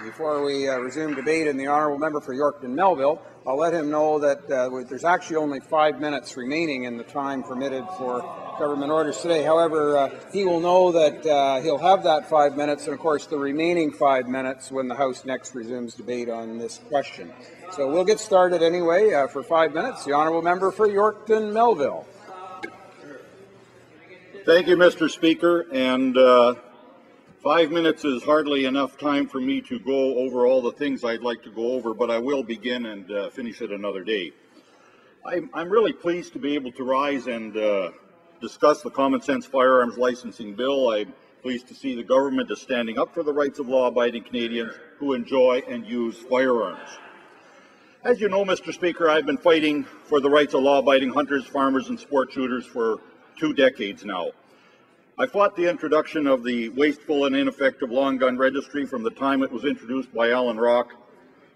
Before we resume debate in the honourable member for Yorkton Melville, I'll let him know that there's actually only 5 minutes remaining in the time permitted for government orders today. However, he will know that he'll have that 5 minutes and, of course, the remaining 5 minutes when the House next resumes debate on this question. So we'll get started anyway for 5 minutes. The honourable member for Yorkton Melville. Thank you, Mr. Speaker, and 5 minutes is hardly enough time for me to go over all the things I'd like to go over, but I will begin and finish it another day. I'm really pleased to be able to rise and discuss the Common Sense Firearms Licensing Bill. I'm pleased to see the government is standing up for the rights of law-abiding Canadians who enjoy and use firearms. As you know, Mr. Speaker, I've been fighting for the rights of law-abiding hunters, farmers, and sport shooters for 2 decades now. I fought the introduction of the wasteful and ineffective long gun registry from the time it was introduced by Alan Rock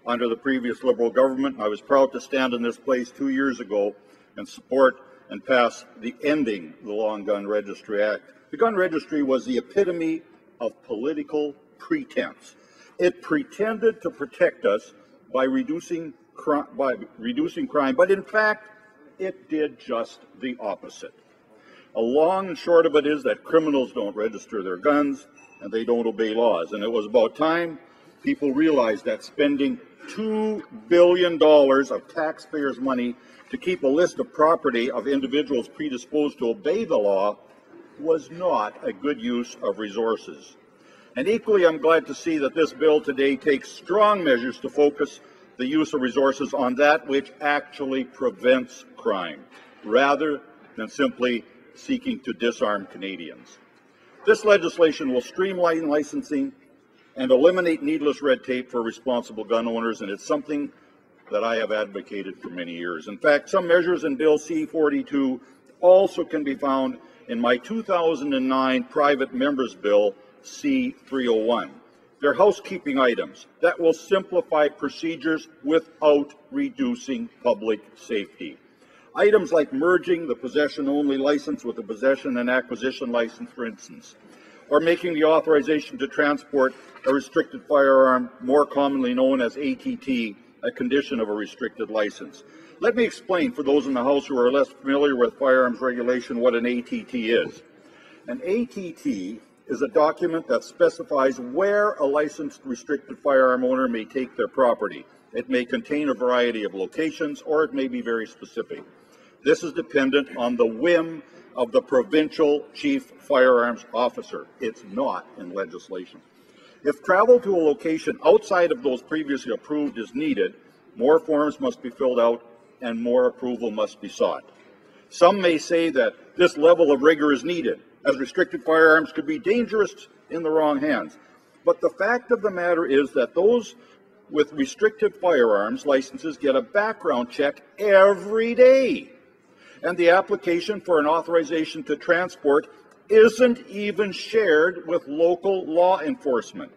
under the previous Liberal government. I was proud to stand in this place 2 years ago and support and pass the Ending the Long Gun Registry Act. The gun registry was the epitome of political pretense. It pretended to protect us by reducing crime, but in fact, it did just the opposite. A long and short of it is that criminals don't register their guns and they don't obey laws. And it was about time people realized that spending $2 billion of taxpayers' money to keep a list of property of individuals predisposed to obey the law was not a good use of resources. And equally, I'm glad to see that this bill today takes strong measures to focus the use of resources on that which actually prevents crime, rather than simply seeking to disarm Canadians. This legislation will streamline licensing and eliminate needless red tape for responsible gun owners, and it's something that I have advocated for many years. In fact, some measures in Bill C42 also can be found in my 2009 private members bill C301. They're housekeeping items that will simplify procedures without reducing public safety. Items like merging the possession-only license with the possession and acquisition license, for instance, or making the authorization to transport a restricted firearm, more commonly known as ATT, a condition of a restricted license. Let me explain for those in the House who are less familiar with firearms regulation what an ATT is. An ATT is a document that specifies where a licensed restricted firearm owner may take their property. It may contain a variety of locations, or it may be very specific. This is dependent on the whim of the provincial chief firearms officer. It's not in legislation. If travel to a location outside of those previously approved is needed, more forms must be filled out and more approval must be sought. Some may say that this level of rigor is needed, as restricted firearms could be dangerous in the wrong hands. But the fact of the matter is that those with restricted firearms licenses get a background check every day. And the application for an authorization to transport isn't even shared with local law enforcement.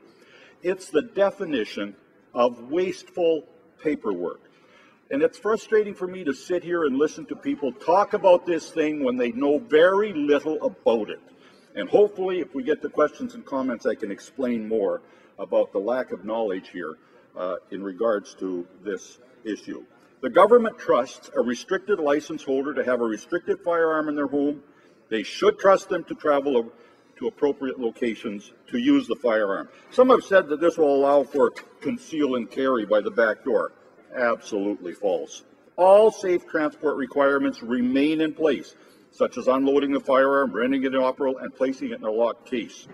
It's the definition of wasteful paperwork. And it's frustrating for me to sit here and listen to people talk about this thing when they know very little about it. And hopefully, if we get to questions and comments, I can explain more about the lack of knowledge here in regards to this issue. The government trusts a restricted license holder to have a restricted firearm in their home. They should trust them to travel to appropriate locations to use the firearm. Some have said that this will allow for conceal and carry by the back door. Absolutely false. All safe transport requirements remain in place, such as unloading the firearm, renting it inoperable, and placing it in a locked case.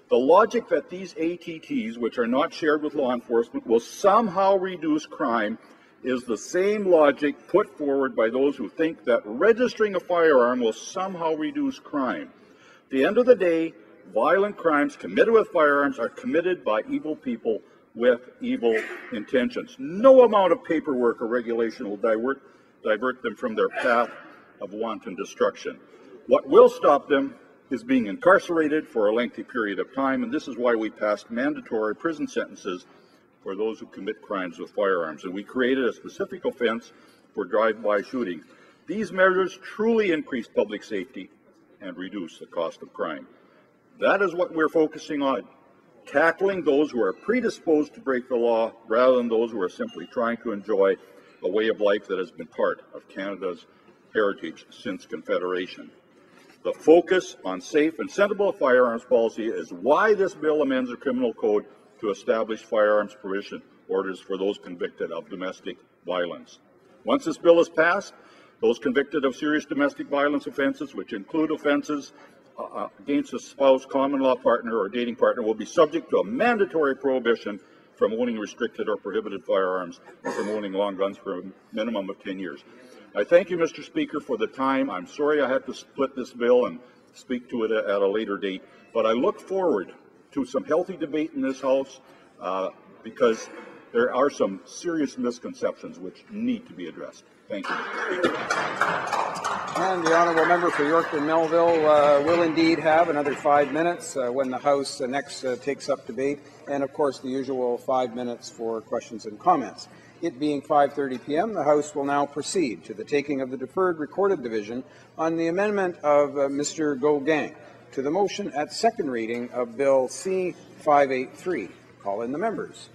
The logic that these ATTs, which are not shared with law enforcement, will somehow reduce crime is the same logic put forward by those who think that registering a firearm will somehow reduce crime. At the end of the day, violent crimes committed with firearms are committed by evil people with evil intentions. No amount of paperwork or regulation will divert them from their path of wanton destruction. What will stop them is being incarcerated for a lengthy period of time, and this is why we passed mandatory prison sentences for those who commit crimes with firearms, and we created a specific offense for drive-by shootings. These measures truly increase public safety and reduce the cost of crime. That is what we're focusing on. tackling those who are predisposed to break the law rather than those who are simply trying to enjoy a way of life that has been part of Canada's heritage since Confederation. The focus on safe and sensible firearms policy is why this bill amends the criminal code to establish firearms prohibition orders for those convicted of domestic violence. Once this bill is passed, those convicted of serious domestic violence offenses, which include offenses against a spouse, common law partner, or dating partner, will be subject to a mandatory prohibition from owning restricted or prohibited firearms and from owning long guns for a minimum of 10 years. I thank you, Mr. Speaker, for the time. I'm sorry I had to split this bill and speak to it at a later date, but I look forward to some healthy debate in this House because there are some serious misconceptions which need to be addressed. Thank you, Mr. Speaker. And the honourable member for Yorkton Melville will indeed have another 5 minutes when the House next takes up debate, and of course the usual 5 minutes for questions and comments. It being 5:30 p.m., the House will now proceed to the taking of the deferred recorded division on the amendment of Mr. Gauguin to the motion at second reading of Bill C-583. Call in the members.